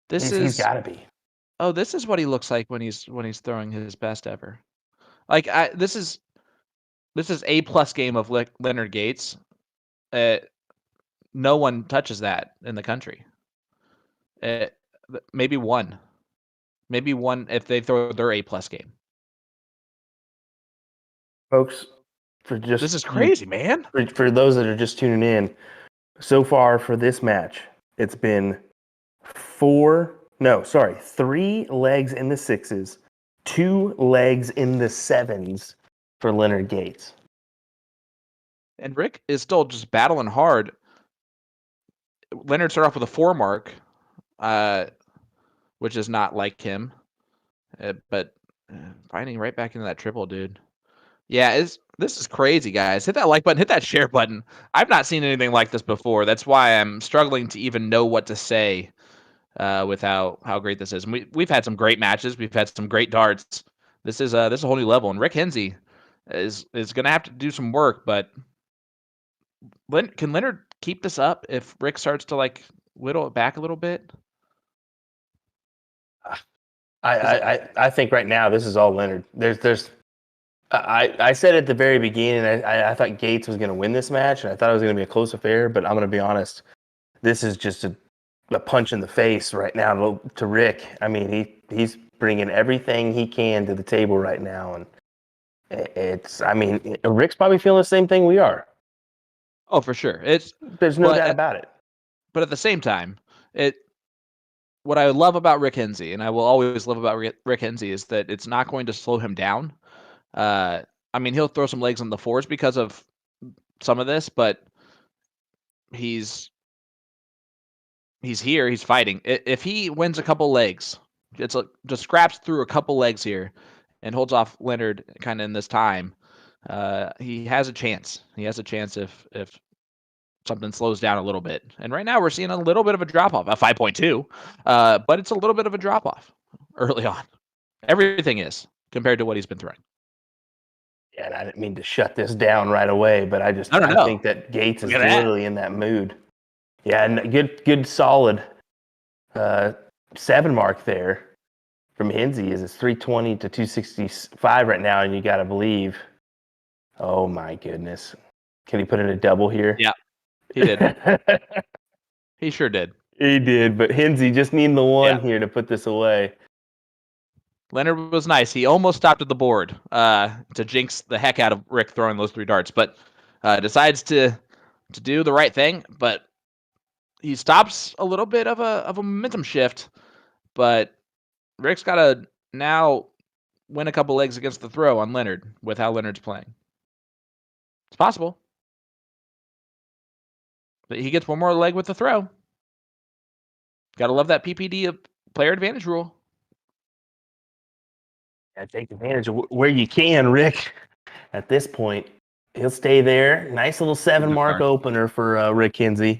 He's got to be. Oh, this is what he looks like when he's throwing his best ever. Like this is A+ game of Leonard Gates. No one touches that in the country. Maybe one if they throw their A+ game. Folks, this is crazy, man. For those that are just tuning in, so far for this match, it's been 3 legs in the 6s, 2 legs in the 7s for Leonard Gates. And Rick is still just battling hard. Leonard started off with a 4 mark, which is not like him. But finding right back into that triple, dude. Yeah, this is crazy, guys. Hit that like button, hit that share button. I've not seen anything like this before. That's why I'm struggling to even know what to say with how great this is. And we've had some great matches. We've had some great darts. This is a whole new level. And Rick Henze is going to have to do some work. But can Leonard keep this up if Rick starts to like whittle it back a little bit? I think right now this is all Leonard. I said at the very beginning I thought Gates was going to win this match, and I thought it was going to be a close affair. But I'm going to be honest, this is just a punch in the face right now to Rick. I mean, he's bringing everything he can to the table right now, and Rick's probably feeling the same thing we are. Oh, for sure. There's no doubt about it. But at the same time, what I love about Rick Henze, and I will always love about Rick Henze, is that it's not going to slow him down. I mean, he'll throw some legs on the fours because of some of this, but he's here. He's fighting. If he wins a couple legs, just scraps through a couple legs here and holds off Leonard kind of in this time, he has a chance. He has a chance if something slows down a little bit. And right now we're seeing a little bit of a drop-off, a 5.2, but it's a little bit of a drop-off early on. Everything is compared to what he's been throwing. Yeah, and I didn't mean to shut this down right away, but I think that Gates is literally in that mood. Yeah, and good solid 7 mark there from Henze. It's 320 to 265 right now, and you got to believe. Oh my goodness, can he put in a double here? Yeah, he did. He sure did. He did, but Henze just needing the one here to put this away. Leonard was nice. He almost stopped at the board to jinx the heck out of Rick throwing those 3 darts, but decides to do the right thing. But he stops a little bit of a momentum shift. But Rick's got to now win a couple legs against the throw on Leonard with how Leonard's playing. It's possible. But he gets one more leg with the throw. Got to love that PPD player advantage rule. Yeah, take advantage of where you can, Rick. At this point, he'll stay there. Nice little 7 mark opener for Rick Henze.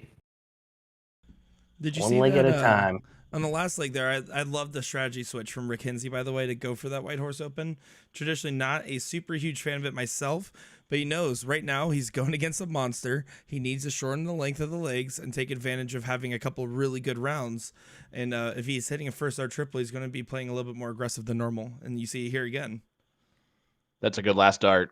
Did you one see leg that, at a time? On the last leg there, I love the strategy switch from Rick Henze, by the way, to go for that White Horse Open. Traditionally not a super huge fan of it myself, but he knows right now he's going against a monster. He needs to shorten the length of the legs and take advantage of having a couple really good rounds. And if he's hitting a first star triple, he's going to be playing a little bit more aggressive than normal. And you see it here again. That's a good last dart.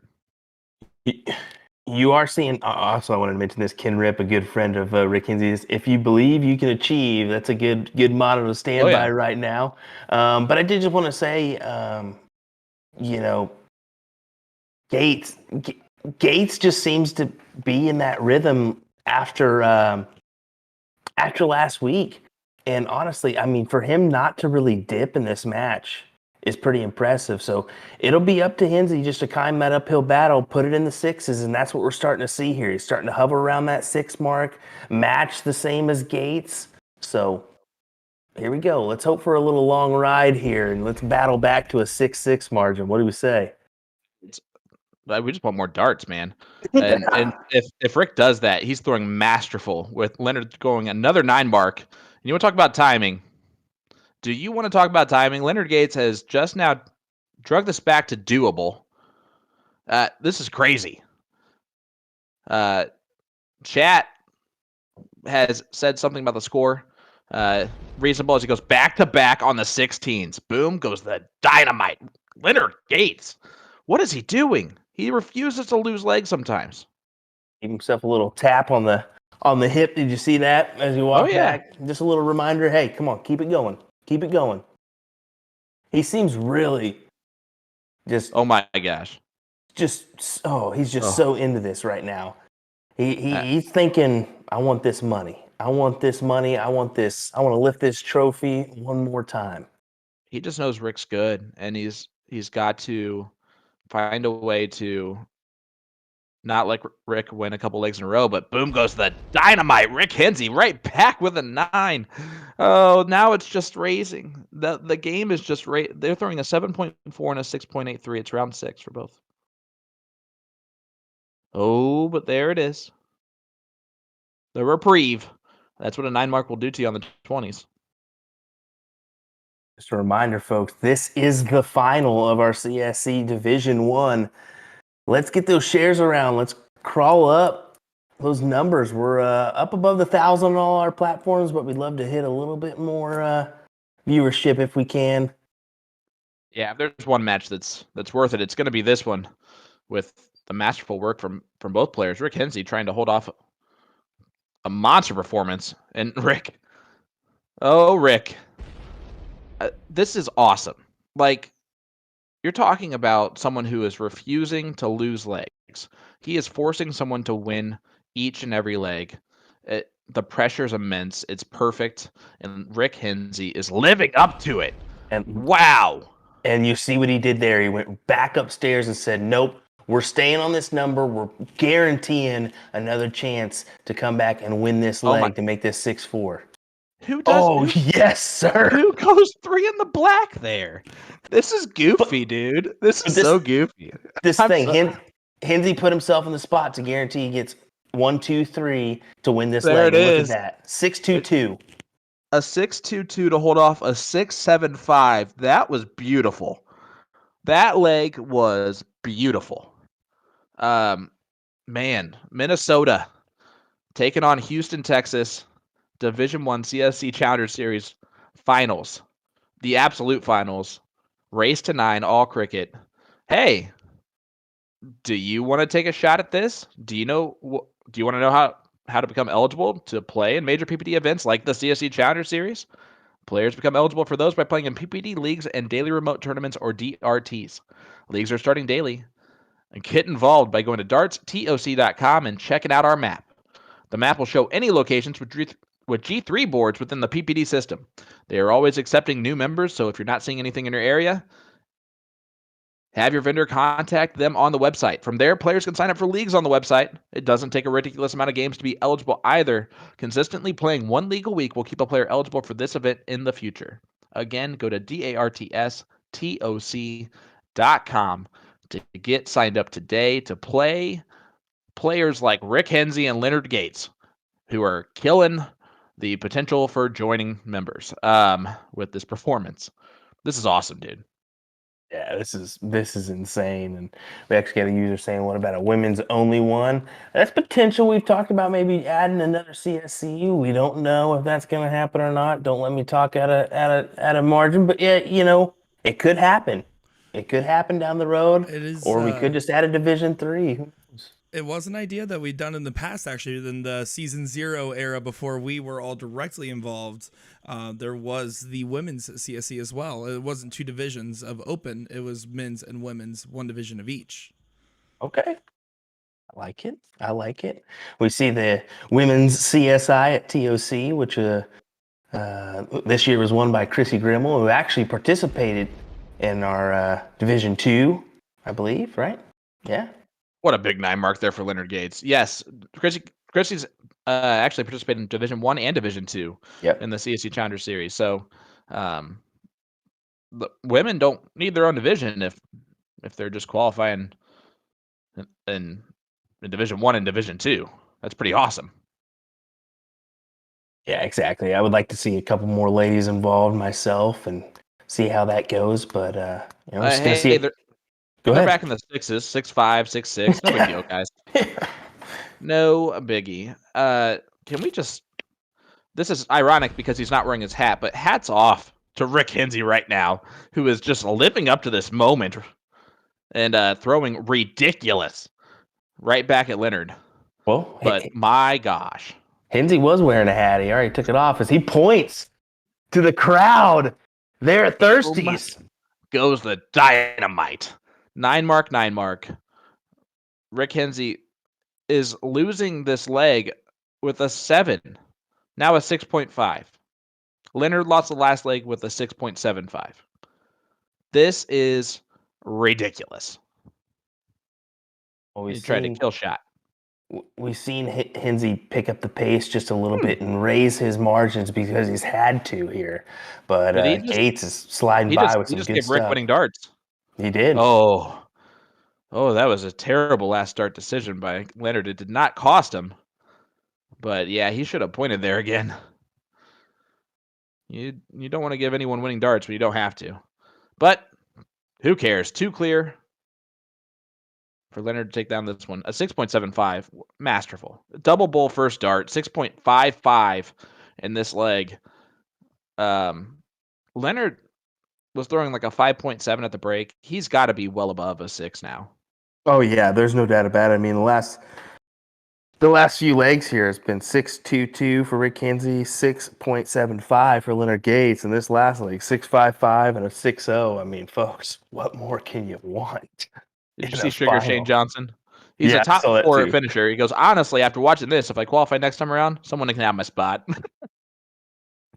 You are seeing, also I wanted to mention this, Ken Rip, a good friend of Rick Henze's. If you believe you can achieve, that's a good motto to stand by right now. But I did just want to say, Gates just seems to be in that rhythm after last week. And honestly, I mean, for him not to really dip in this match is pretty impressive. So it'll be up to Henze just to climb that uphill battle, put it in the 6s, and that's what we're starting to see here. He's starting to hover around that 6 mark, match the same as Gates. So here we go. Let's hope for a little long ride here, and let's battle back to a 6-6 margin. What do we say? We just want more darts, man. And if Rick does that, he's throwing masterful with Leonard going another 9 mark. And you want to talk about timing? Do you want to talk about timing? Leonard Gates has just now drug this back to doable. This is crazy. Chat has said something about the score. Reasonable as he goes back to back on the 16s. Boom goes the dynamite. Leonard Gates. What is he doing? He refuses to lose legs sometimes. Gave himself a little tap on the hip. Did you see that as he walked back? Just a little reminder. Hey, come on, keep it going. Keep it going. He seems really just. Oh my gosh. He's just so into this right now. He's thinking, I want this money. I want this money. I want this. I want to lift this trophy one more time. He just knows Rick's good, and he's got to find a way to not like Rick win a couple legs in a row, but boom goes the dynamite. Rick Henze right back with a 9. Oh, now it's just raising. The game is just they're throwing a 7.4 and a 6.83. It's round 6 for both. Oh, but there it is. The reprieve. That's what a 9 mark will do to you on the 20s. Just a reminder, folks, this is the final of our CSC Division 1. Let's get those shares around. Let's crawl up those numbers. We're up above the 1,000 on all our platforms, but we'd love to hit a little bit more viewership if we can. Yeah, if there's one match that's worth it, it's going to be this one with the masterful work from both players. Rick Henze trying to hold off a monster performance, and Rick. Oh, Rick. This is awesome. Like, you're talking about someone who is refusing to lose legs. He is forcing someone to win each and every leg. The pressure's immense. It's perfect. And Rick Henze is living up to it. And wow. And you see what he did there. He went back upstairs and said, nope, we're staying on this number. We're guaranteeing another chance to come back and win this leg to make this 6-4. Who does? Oh, yes, sir. Who goes 3 in the black there? This is goofy, dude. This is so goofy. Henze put himself in the spot to guarantee he gets 1, 2, 3 to win this leg. It is. Look at that. 6-2-2. A 6-2-2 to hold off a 6-7-5. That was beautiful. That leg was beautiful. Man, Minnesota taking on Houston, Texas. Division 1 CSC Challenger Series finals, the absolute finals, race to 9, all cricket. Hey, do you want to take a shot at this? Do you want to know how to become eligible to play in major PPD events like the CSC Challenger Series? Players become eligible for those by playing in PPD leagues and daily remote tournaments, or DRTs. Leagues are starting daily. And get involved by going to dartstoc.com and checking out our map. The map will show any locations with G3 boards within the PPD system. They are always accepting new members, so if you're not seeing anything in your area, have your vendor contact them on the website. From there, players can sign up for leagues on the website. It doesn't take a ridiculous amount of games to be eligible either. Consistently playing 1 league a week will keep a player eligible for this event in the future. Again, go to dartstoc.com to get signed up today to play players like Rick Henze and Leonard Gates, who are killing the potential for joining members with this performance. This is awesome, dude. Yeah, this is insane. And we actually got a user saying, what about a women's only one? That's potential. We've talked about maybe adding another CSCU. We don't know if that's going to happen or not. Don't let me talk at a margin, but yeah, it could happen. It could happen down the road. It is, or we could just add a Division 3. Who knows? It was an idea that we'd done in the past, actually, in the Season 0 era before we were all directly involved. There was the women's CSC as well. It wasn't 2 divisions of open. It was men's and women's, 1 division of each. Okay. I like it. We see the women's CSI at TOC, which this year was won by Chrissy Grimmel, who actually participated in our Division 2, I believe, right? Yeah. What a big 9 mark there for Leonard Gates. Yes, Chrissy's actually participated in Division 1 and Division 2 in the CSC Challenger Series. So the women don't need their own division if they're just qualifying in Division 1 and Division 2. That's pretty awesome. Yeah, exactly. I would like to see a couple more ladies involved myself and see how that goes. But just gonna see it. Go They're ahead. back in the 6s, 6'5", 6'6". No big deal, guys. No biggie. Can we just... This is ironic because he's not wearing his hat, but hats off to Rick Henze right now, who is just living up to this moment and throwing ridiculous right back at Leonard. Well, but my gosh. Henze was wearing a hat. He already took it off as he points to the crowd there at Thirsties. Goes the dynamite. 9 mark. Rick Henze is losing this leg with a 7. Now a 6.5. Leonard lost the last leg with a 6.75. This is ridiculous. Well, He tried to kill shot. we've seen Henze pick up the pace just a little bit and raise his margins because he's had to here. But Did he Gates is sliding by with he some just good gave Rick stuff. winning darts. He did. Oh, that was a terrible last start decision by Leonard. It did not cost him. But yeah, he should have pointed there again. You don't want to give anyone winning darts, but you don't have to. But who cares? 2 clear for Leonard to take down this one. A 6.75. Masterful. Double bowl first dart. 6.55 in this leg. Leonard was throwing like a 5.7 at the break. He's got to be well above a 6 now. Oh yeah, there's no doubt about it. I mean, the last few legs here has been 6.22 for Rick Kinsey, 6.75 for Leonard Gates, and this last leg 6.55 and a 6.0. I mean, folks, what more can you want? Did you in see a Sugar final? Shane Johnson? He's Yeah, a top I saw that 4 too. finisher. He goes, honestly, after watching this, if I qualify next time around, someone can have my spot.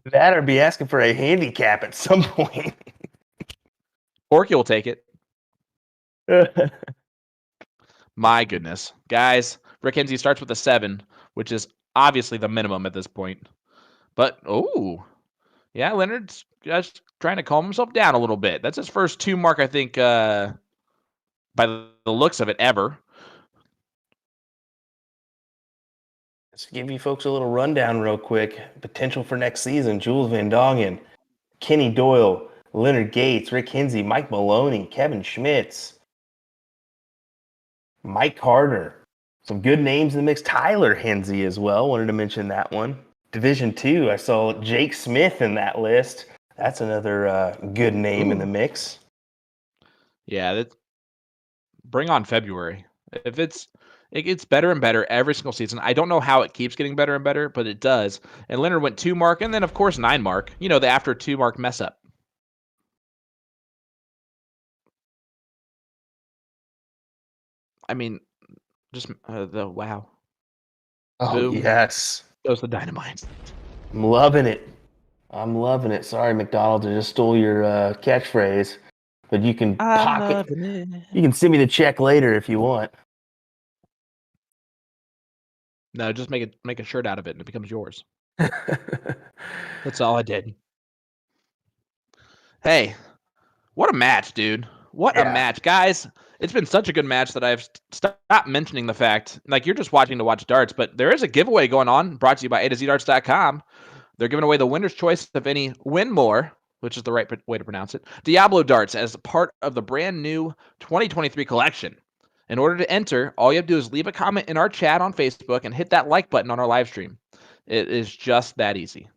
That or be asking for a handicap at some point. Porky will take it. My goodness. Guys, Rick Henze starts with a 7, which is obviously the minimum at this point. But, yeah, Leonard's just trying to calm himself down a little bit. That's his first 2 mark, I think, by the looks of it, ever. Let's give you folks a little rundown real quick. Potential for next season: Jules Van Dongen, Kenny Doyle, Leonard Gates, Rick Henze, Mike Maloney, Kevin Schmitz, Mike Carter. Some good names in the mix. Tyler Henze as well. Wanted to mention that one. Division 2, I saw Jake Smith in that list. That's another good name in the mix. Yeah, bring on February. If it gets better and better every single season. I don't know how it keeps getting better and better, but it does. And Leonard went 2 mark, and then of course 9 mark. You know, the after 2 mark mess up. I mean, just the wow. Oh, Boom. yes. Goes the dynamite. I'm loving it. Sorry, McDonald's, I just stole your catchphrase. But you can You can send me the check later if you want. No, just make a shirt out of it and it becomes yours. That's all I did. Hey, what a match, dude. What a match. Guys, it's been such a good match that I've stopped mentioning the fact, like, you're just watching to watch darts, but there is a giveaway going on, brought to you by A2ZDarts.com. They're giving away the winner's choice of any Win More, which is the right way to pronounce it, Diablo darts as part of the brand new 2023 collection. In order to enter, all you have to do is leave a comment in our chat on Facebook and hit that like button on our live stream. It is just that easy.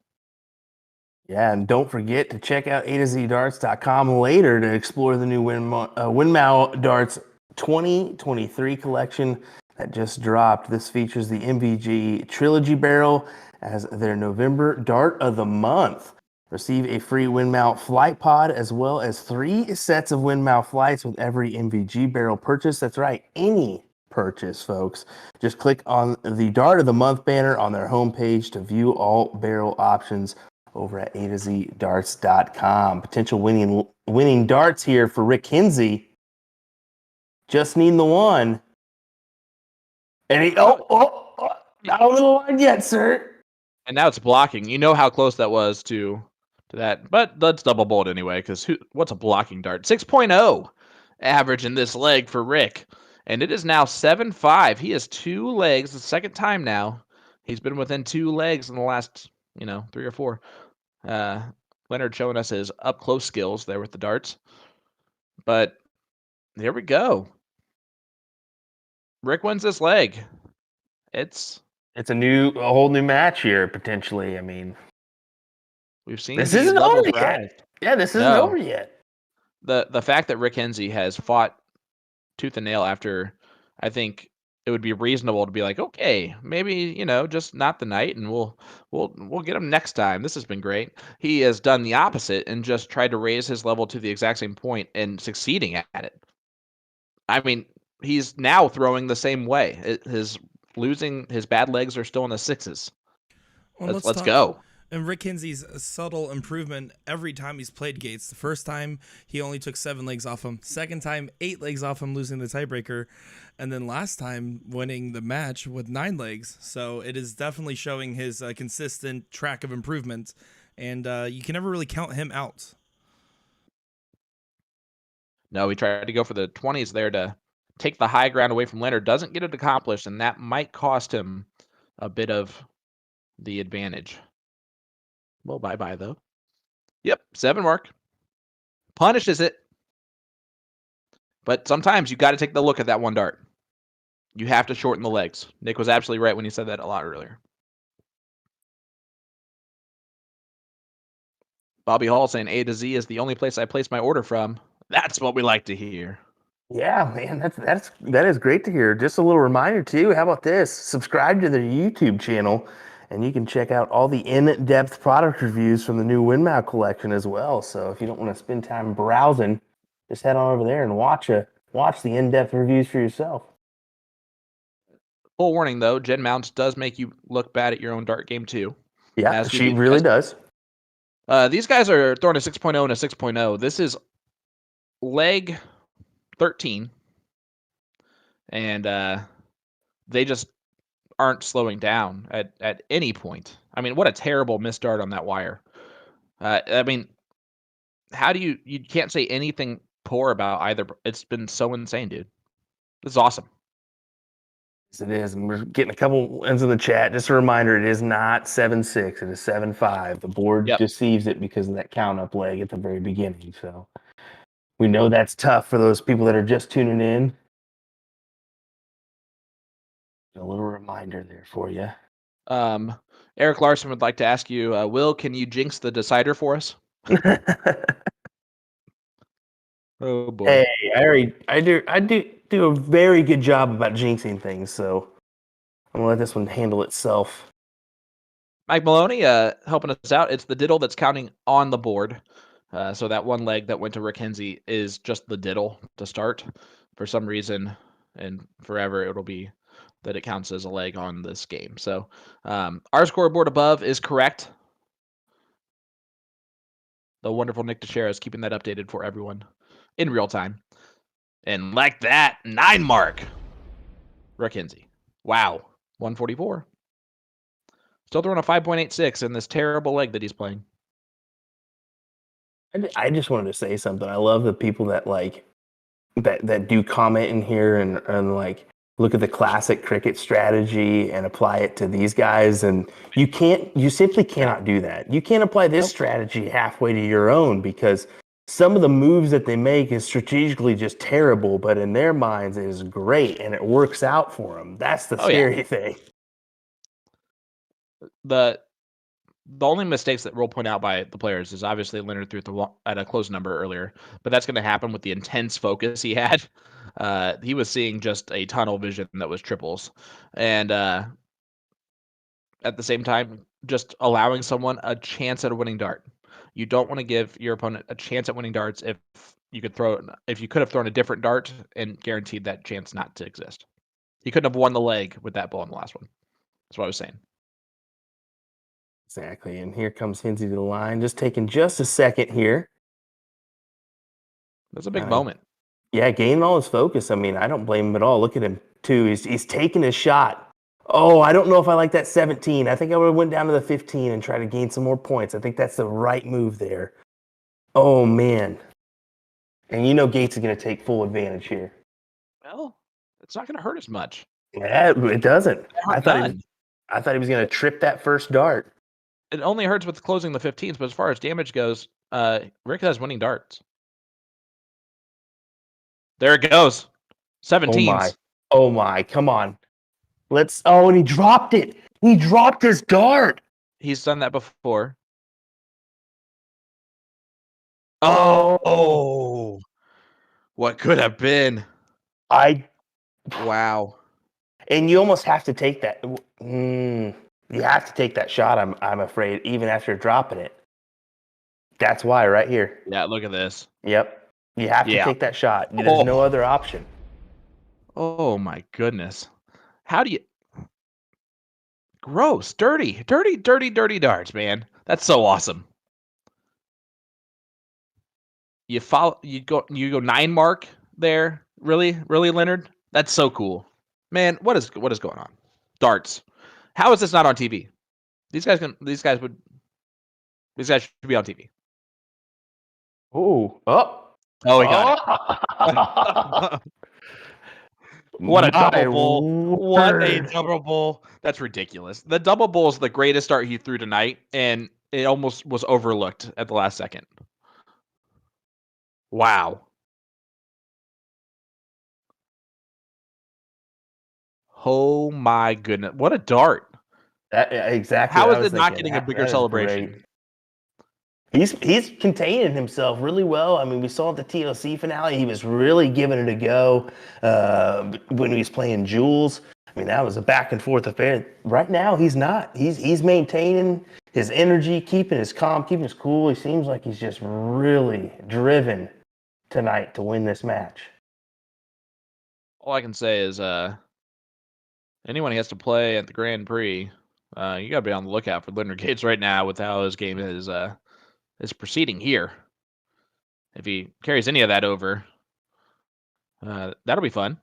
Yeah, and don't forget to check out A2ZDarts.com later to explore the new Winmau Darts 2023 collection that just dropped. This features the MVG Trilogy Barrel as their November Dart of the Month. Receive a free Winmau flight pod as well as 3 sets of Winmau flights with every MVG barrel purchase. That's right, any purchase, folks. Just click on the Dart of the Month banner on their homepage to view all barrel options over at A2ZDarts.com. Potential winning darts here for Rick Henze. Just need the one. And he not over the line yet, sir. And now it's blocking. You know how close that was to that. But let's double bolt anyway, because what's a blocking dart? 6.0 average in this leg for Rick. And it is now 7-5. He has 2 legs, the second time now. He's been within 2 legs in the last, 3 or 4. Leonard showing us his up-close skills there with the darts. But there we go. Rick wins this leg. It's a whole new match here, potentially. I mean, we've seen this isn't over yet. Yeah, this isn't over yet. The fact that Rick Henze has fought tooth and nail after, I think it would be reasonable to be like, okay, maybe, just not the night, and we'll get him next time. This has been great. He has done the opposite and just tried to raise his level to the exact same point and succeeding at it. I mean, he's now throwing the same way. His bad legs are still in the 6s. Well, Let's go. And Rick Kinsey's subtle improvement every time he's played Gates. The first time, he only took 7 legs off him. Second time, 8 legs off him, losing the tiebreaker. And then last time, winning the match with 9 legs. So it is definitely showing his consistent track of improvement. And you can never really count him out. No, he tried to go for the 20s there to take the high ground away from Leonard. Doesn't get it accomplished, and that might cost him a bit of the advantage. Well, bye-bye, though. Yep, 7 mark. Punishes it. But sometimes you got to take the look at that one dart. You have to shorten the legs. Nick was absolutely right when he said that a lot earlier. Bobby Hall saying A to Z is the only place I place my order from. That's what we like to hear. Yeah, man, that is great to hear. Just a little reminder too. How about this? Subscribe to their YouTube channel, and you can check out all the in-depth product reviews from the new Windmount collection as well. So if you don't want to spend time browsing, just head on over there and watch the in-depth reviews for yourself. Full warning though, Jen Mounts does make you look bad at your own dart game too. Yeah, she really does. These guys are throwing a 6.0 and a 6.0. This is leg 13. And they just aren't slowing down at any point. I mean, what a terrible missed dart on that wire. I mean, how do you can't say anything poor about either. It's been so insane, dude. This is awesome. Yes, it is. And we're getting a couple ones in the chat. Just a reminder, it is not 7-6. It is 7-5. The board deceives it because of that count up leg at the very beginning. So we know that's tough for those people that are just tuning in. A little reminder there for you. Eric Larson would like to ask you, Will, can you jinx the decider for us? Oh boy. Hey, I do a very good job about jinxing things, so I'm gonna let this one handle itself. Mike Maloney helping us out. It's the diddle that's counting on the board. So that one leg that went to Rick Henze is just the diddle to start. For some reason, and forever, it'll be that it counts as a leg on this game. So our scoreboard above is correct. The wonderful Nick Dichiria is keeping that updated for everyone in real time. And like that, 9 mark. Rick Henze. Wow. 144. Still throwing a 5.86 in this terrible leg that he's playing. I just wanted to say something. I love the people that that do comment in here and like look at the classic cricket strategy and apply it to these guys. And you simply cannot do that. You can't apply this strategy halfway to your own because some of the moves that they make is strategically just terrible, but in their minds it is great and it works out for them. That's the scary thing. The only mistakes that we'll point out by the players is obviously Leonard threw it at a close number earlier, but that's going to happen with the intense focus he had. He was seeing just a tunnel vision that was triples. And at the same time, just allowing someone a chance at a winning dart. You don't want to give your opponent a chance at winning darts if you could have thrown a different dart and guaranteed that chance not to exist. He couldn't have won the leg with that ball in the last one. That's what I was saying. Exactly. And here comes Henze to the line. Just taking just a second here. That's a big moment. Yeah, gaining all his focus. I mean, I don't blame him at all. Look at him, too. He's taking his shot. Oh, I don't know if I like that 17. I think I would have went down to the 15 and try to gain some more points. I think that's the right move there. Oh, man. And you know Gates is going to take full advantage here. Well, it's not going to hurt as much. Yeah, it doesn't. I thought he was going to trip that first dart. It only hurts with closing the 15s, but as far as damage goes, Rick has winning darts. There it goes. 17s. Oh my, come on. And he dropped it. He dropped his dart. He's done that before. Oh. What could have been? Wow. And you almost have to take that. You have to take that shot, I'm afraid, even after dropping it. That's why, right here. Yeah, look at this. Yep. You have to take that shot. There's no other option. Oh, my goodness. How do you... Gross, dirty darts, man. That's so awesome. You go 9 mark there. Really, Leonard? That's so cool. Man, what is going on? Darts. How is this not on TV? These guys should be on TV. Ooh. Oh. Oh, he got it. What a double bull. What a double bull. That's ridiculous. The double bull is the greatest dart he threw tonight, and it almost was overlooked at the last second. Wow. Oh my goodness. What a dart. Exactly. How is it not getting a bigger celebration? Great. He's containing himself really well. I mean, we saw at the TLC finale, he was really giving it a go when he was playing Jules. I mean, that was a back and forth affair. Right now, he's not. He's maintaining his energy, keeping his calm, keeping his cool. He seems like he's just really driven tonight to win this match. All I can say is anyone he has to play at the Grand Prix, you got to be on the lookout for Leonard Gates right now with how his game is proceeding here. If he carries any of that over, that'll be fun.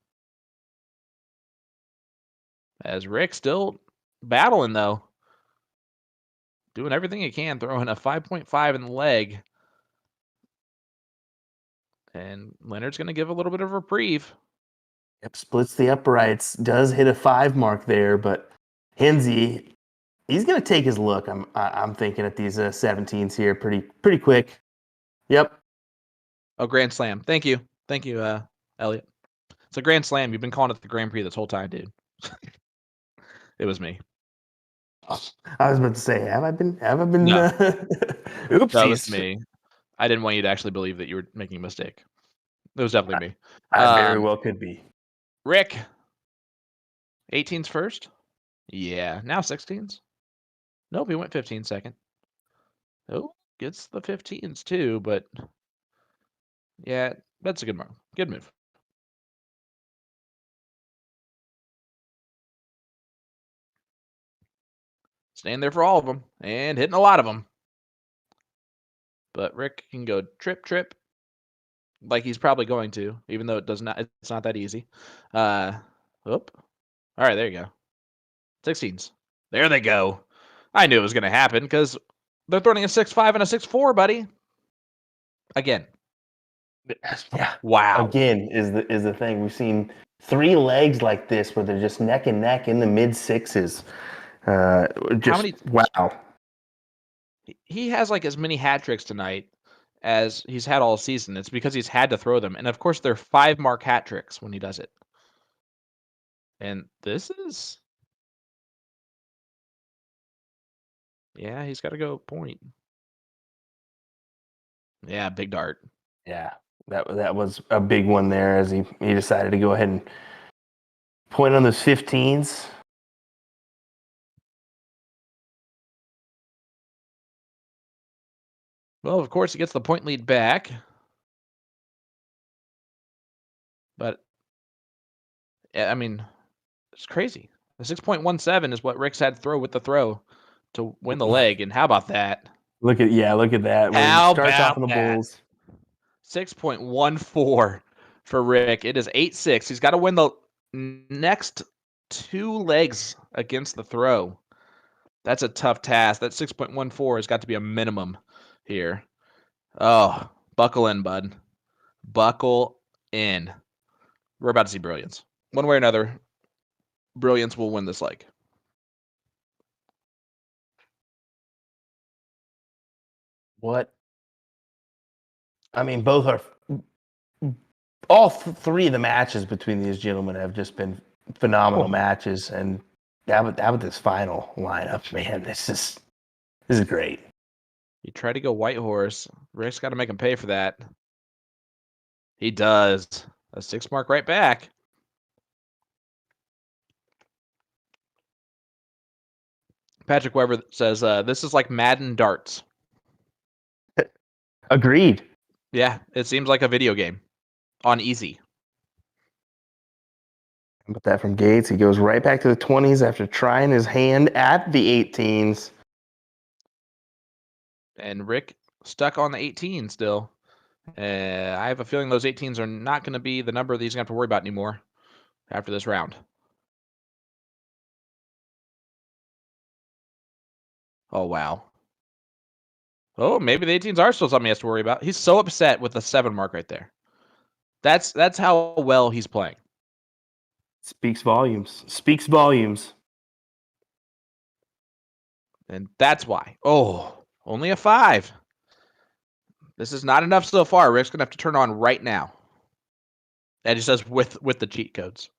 As Rick still battling, though. Doing everything he can, throwing a 5.5 in the leg. And Leonard's going to give a little bit of a reprieve. Yep, splits the uprights, does hit a 5 mark there, but Henze, he's going to take his look. I'm thinking at these 17s here pretty quick. Yep. Oh, Grand Slam. Thank you, Elliot. It's a Grand Slam. You've been calling it the Grand Prix this whole time, dude. It was me. I was about to say, have I been? No. Oopsies. That was me. I didn't want you to actually believe that you were making a mistake. It was definitely me. I very well could be. Rick, 18s first? Yeah. Now 16s? Nope, he went 15 second. Oh, gets the 15s too, but yeah, that's a good move. Good move. Staying there for all of them and hitting a lot of them. But Rick can go trip, like he's probably going to, even though it's not that easy. All right, there you go. 16s. There they go. I knew it was going to happen because they're throwing a 6.5 and a 6.4, buddy. Again. Yeah. Wow. Again is the thing. We've seen 3 legs like this where they're just neck and neck in the mid 6s. Wow. He has like as many hat tricks tonight as he's had all season. It's because he's had to throw them. And of course, they're 5 mark hat tricks when he does it. And this is... Yeah, he's got to go point. Yeah, big dart. Yeah, that was a big one there as he decided to go ahead and point on those 15s. Well, of course, he gets the point lead back. But, I mean, it's crazy. The 6.17 is what Rick's had to throw with the throw to win the leg. And how about that? Look at that. When How he starts about off on the that? Bulls. 6.14 for Rick. It is 8-6. He's got to win the next 2 legs against the throw. That's a tough task. That 6.14 has got to be a minimum here. Oh, buckle in, bud. Buckle in. We're about to see brilliance. One way or another, brilliance will win this leg. What? I mean, all 3 of the matches between these gentlemen have just been phenomenal matches. And how about this final lineup, man? This is great. You try to go white horse. Rick's got to make him pay for that. He does. A 6 mark right back. Patrick Weber says, this is like Madden darts. Agreed. Yeah, it seems like a video game on easy. But that from Gates, he goes right back to the 20s after trying his hand at the 18s. And Rick stuck on the 18 still. I have a feeling those 18s are not going to be the number that he's going to have to worry about anymore after this round. Oh, wow. Oh, maybe the 18s are still something he has to worry about. He's so upset with the 7 mark right there. That's how well he's playing. Speaks volumes. Speaks volumes. And that's why. Oh, only a 5. This is not enough so far. Rick's going to have to turn on right now. And he says with the cheat codes.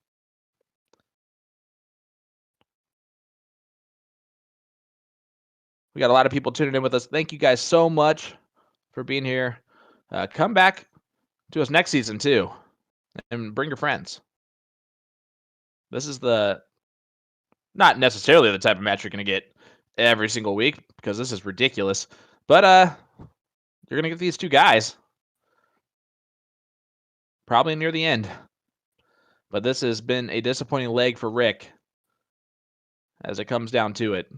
We got a lot of people tuning in with us. Thank you guys so much for being here. Come back to us next season, too. And bring your friends. This is not necessarily the type of match you're going to get every single week, because this is ridiculous. But you're going to get these 2 guys probably near the end. But this has been a disappointing leg for Rick as it comes down to it.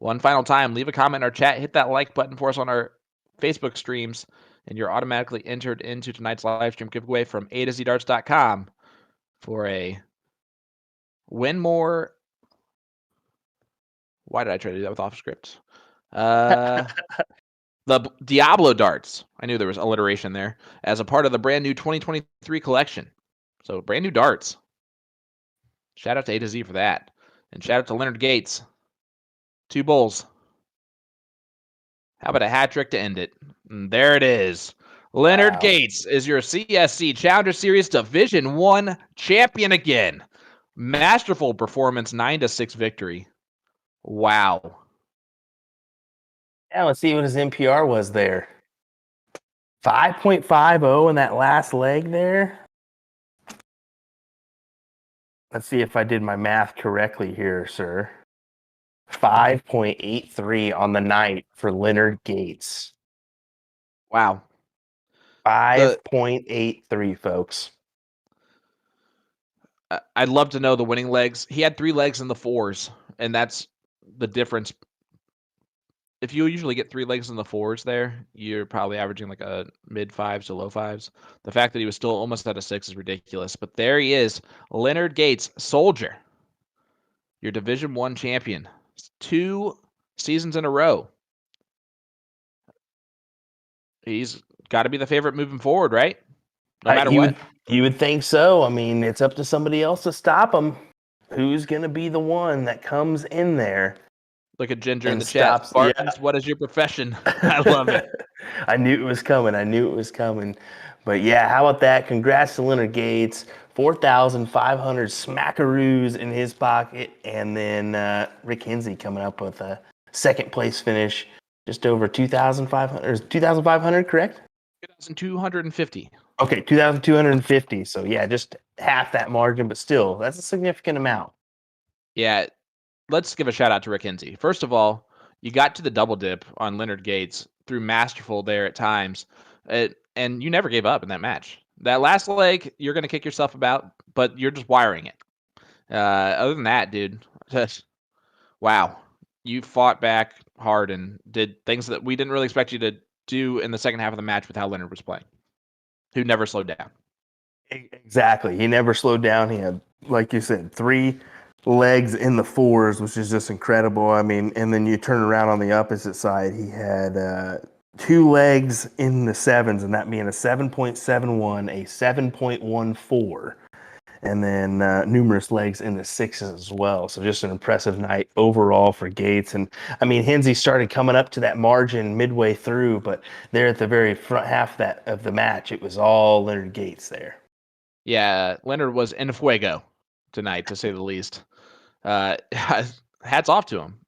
One final time, leave a comment in our chat, hit that like button for us on our Facebook streams, and you're automatically entered into tonight's live stream giveaway from A2ZDarts.com for a win more. Why did I try to do that with off script? The Diablo darts. I knew there was alliteration there. As a part of the brand new 2023 collection. So brand new darts. Shout out to A to Z for that. And shout out to Leonard Gates. 2 bowls. How about a hat trick to end it? And there it is. Leonard Gates is your CSC Challenger Series Division 1 champion again. Masterful performance, 9-6 victory. Wow. Yeah, let's see what his NPR was there. 5.50 in that last leg there. Let's see if I did my math correctly here, sir. 5.83 on the night for Leonard Gates. Wow. 5.83, folks. I'd love to know the winning legs. He had 3 legs in the 4s, and that's the difference. If you usually get 3 legs in the 4s there, you're probably averaging like a mid 5s to low 5s. The fact that he was still almost at a 6 is ridiculous. But there he is, Leonard Gates, Soldier, your Division 1 champion. 2 seasons in a row. He's got to be the favorite moving forward, right? No matter what. You would think so. I mean, it's up to somebody else to stop him. Who's going to be the one that comes in there? Look at Ginger in the chat. Spartans, yeah. What is your profession? I love it. I knew it was coming. But yeah, how about that? Congrats to Leonard Gates. 4,500 smackaroos in his pocket. And then Rick Henze coming up with a second place finish. Just over 2,500. 2,500, correct? 2,250. Okay, 2,250. So yeah, just half that margin, but still, that's a significant amount. Yeah, let's give a shout out to Rick Henze. First of all, you got to the double dip on Leonard Gates through masterful there at times, and you never gave up in that match. That last leg, you're going to kick yourself about, but you're just wiring it. Other than that, dude, just wow. You fought back hard and did things that we didn't really expect you to do in the second half of the match with how Leonard was playing, who never slowed down. Exactly. He never slowed down. He had, like you said, 3 legs in the 4s, which is just incredible. I mean, and then you turn around on the opposite side, he had 2 legs in the 7s, and that being a 7.71, a 7.14, and then numerous legs in the 6s as well. So just an impressive night overall for Gates. And I mean, Henze started coming up to that margin midway through, but there at the very front half of the match, it was all Leonard Gates there. Yeah, Leonard was en fuego tonight, to say the least. Hats off to him.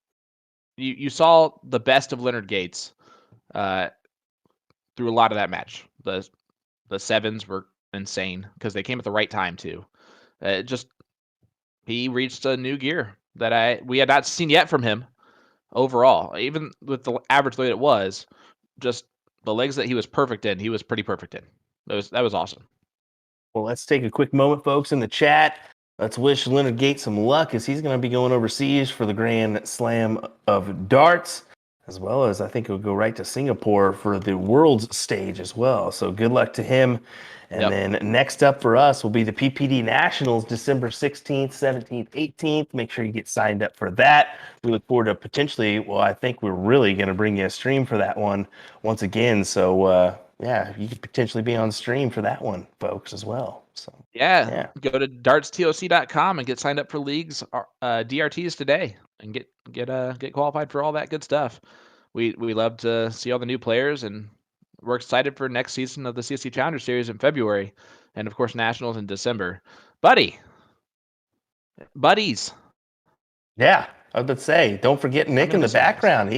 You saw the best of Leonard Gates through a lot of that match. The 7s were insane because they came at the right time too. He reached a new gear that we had not seen yet from him overall. Even with the average weight it was, just the legs that he was perfect in, he was pretty perfect in. That was awesome. Well, let's take a quick moment, folks, in the chat. Let's wish Leonard Gates some luck as he's going to be going overseas for the Grand Slam of Darts, as well as I think he'll go right to Singapore for the World's stage as well. So good luck to him. And then next up for us will be the PPD Nationals, December 16th, 17th, 18th. Make sure you get signed up for that. We look forward to potentially, well, I think we're really going to bring you a stream for that one once again. So, yeah, you could potentially be on stream for that one, folks, as well. So yeah. Go to dartstoc.com and get signed up for leagues, DRTs today, and get qualified for all that good stuff. We love to see all the new players, and we're excited for next season of the CSC Challenger Series in February, and of course Nationals in December. Buddies. Yeah, I was about to say, don't forget Nick in the background.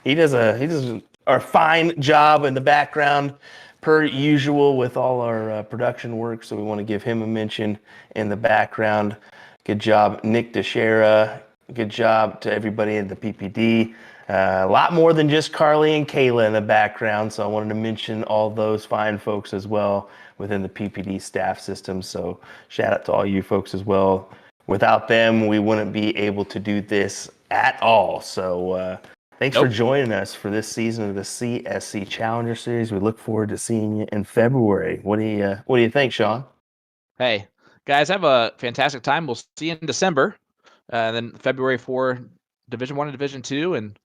He does a fine job in the background per usual with all our production work. So we want to give him a mention in the background. Good job, Nick Dichiria. Good job to everybody in the PPD. A lot more than just Carly and Kayla in the background. So I wanted to mention all those fine folks as well within the PPD staff system. So shout out to all you folks as well. Without them, we wouldn't be able to do this at all. So thanks for joining us for this season of the CSC Challenger Series. We look forward to seeing you in February. What do you think, Sean? Hey, guys, have a fantastic time. We'll see you in December. Then February for Division 1 and Division 2, and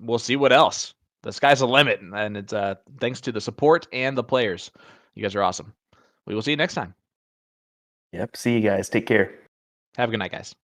we'll see what else. The sky's the limit, and it's thanks to the support and the players. You guys are awesome. We will see you next time. Yep. See you guys. Take care. Have a good night, guys.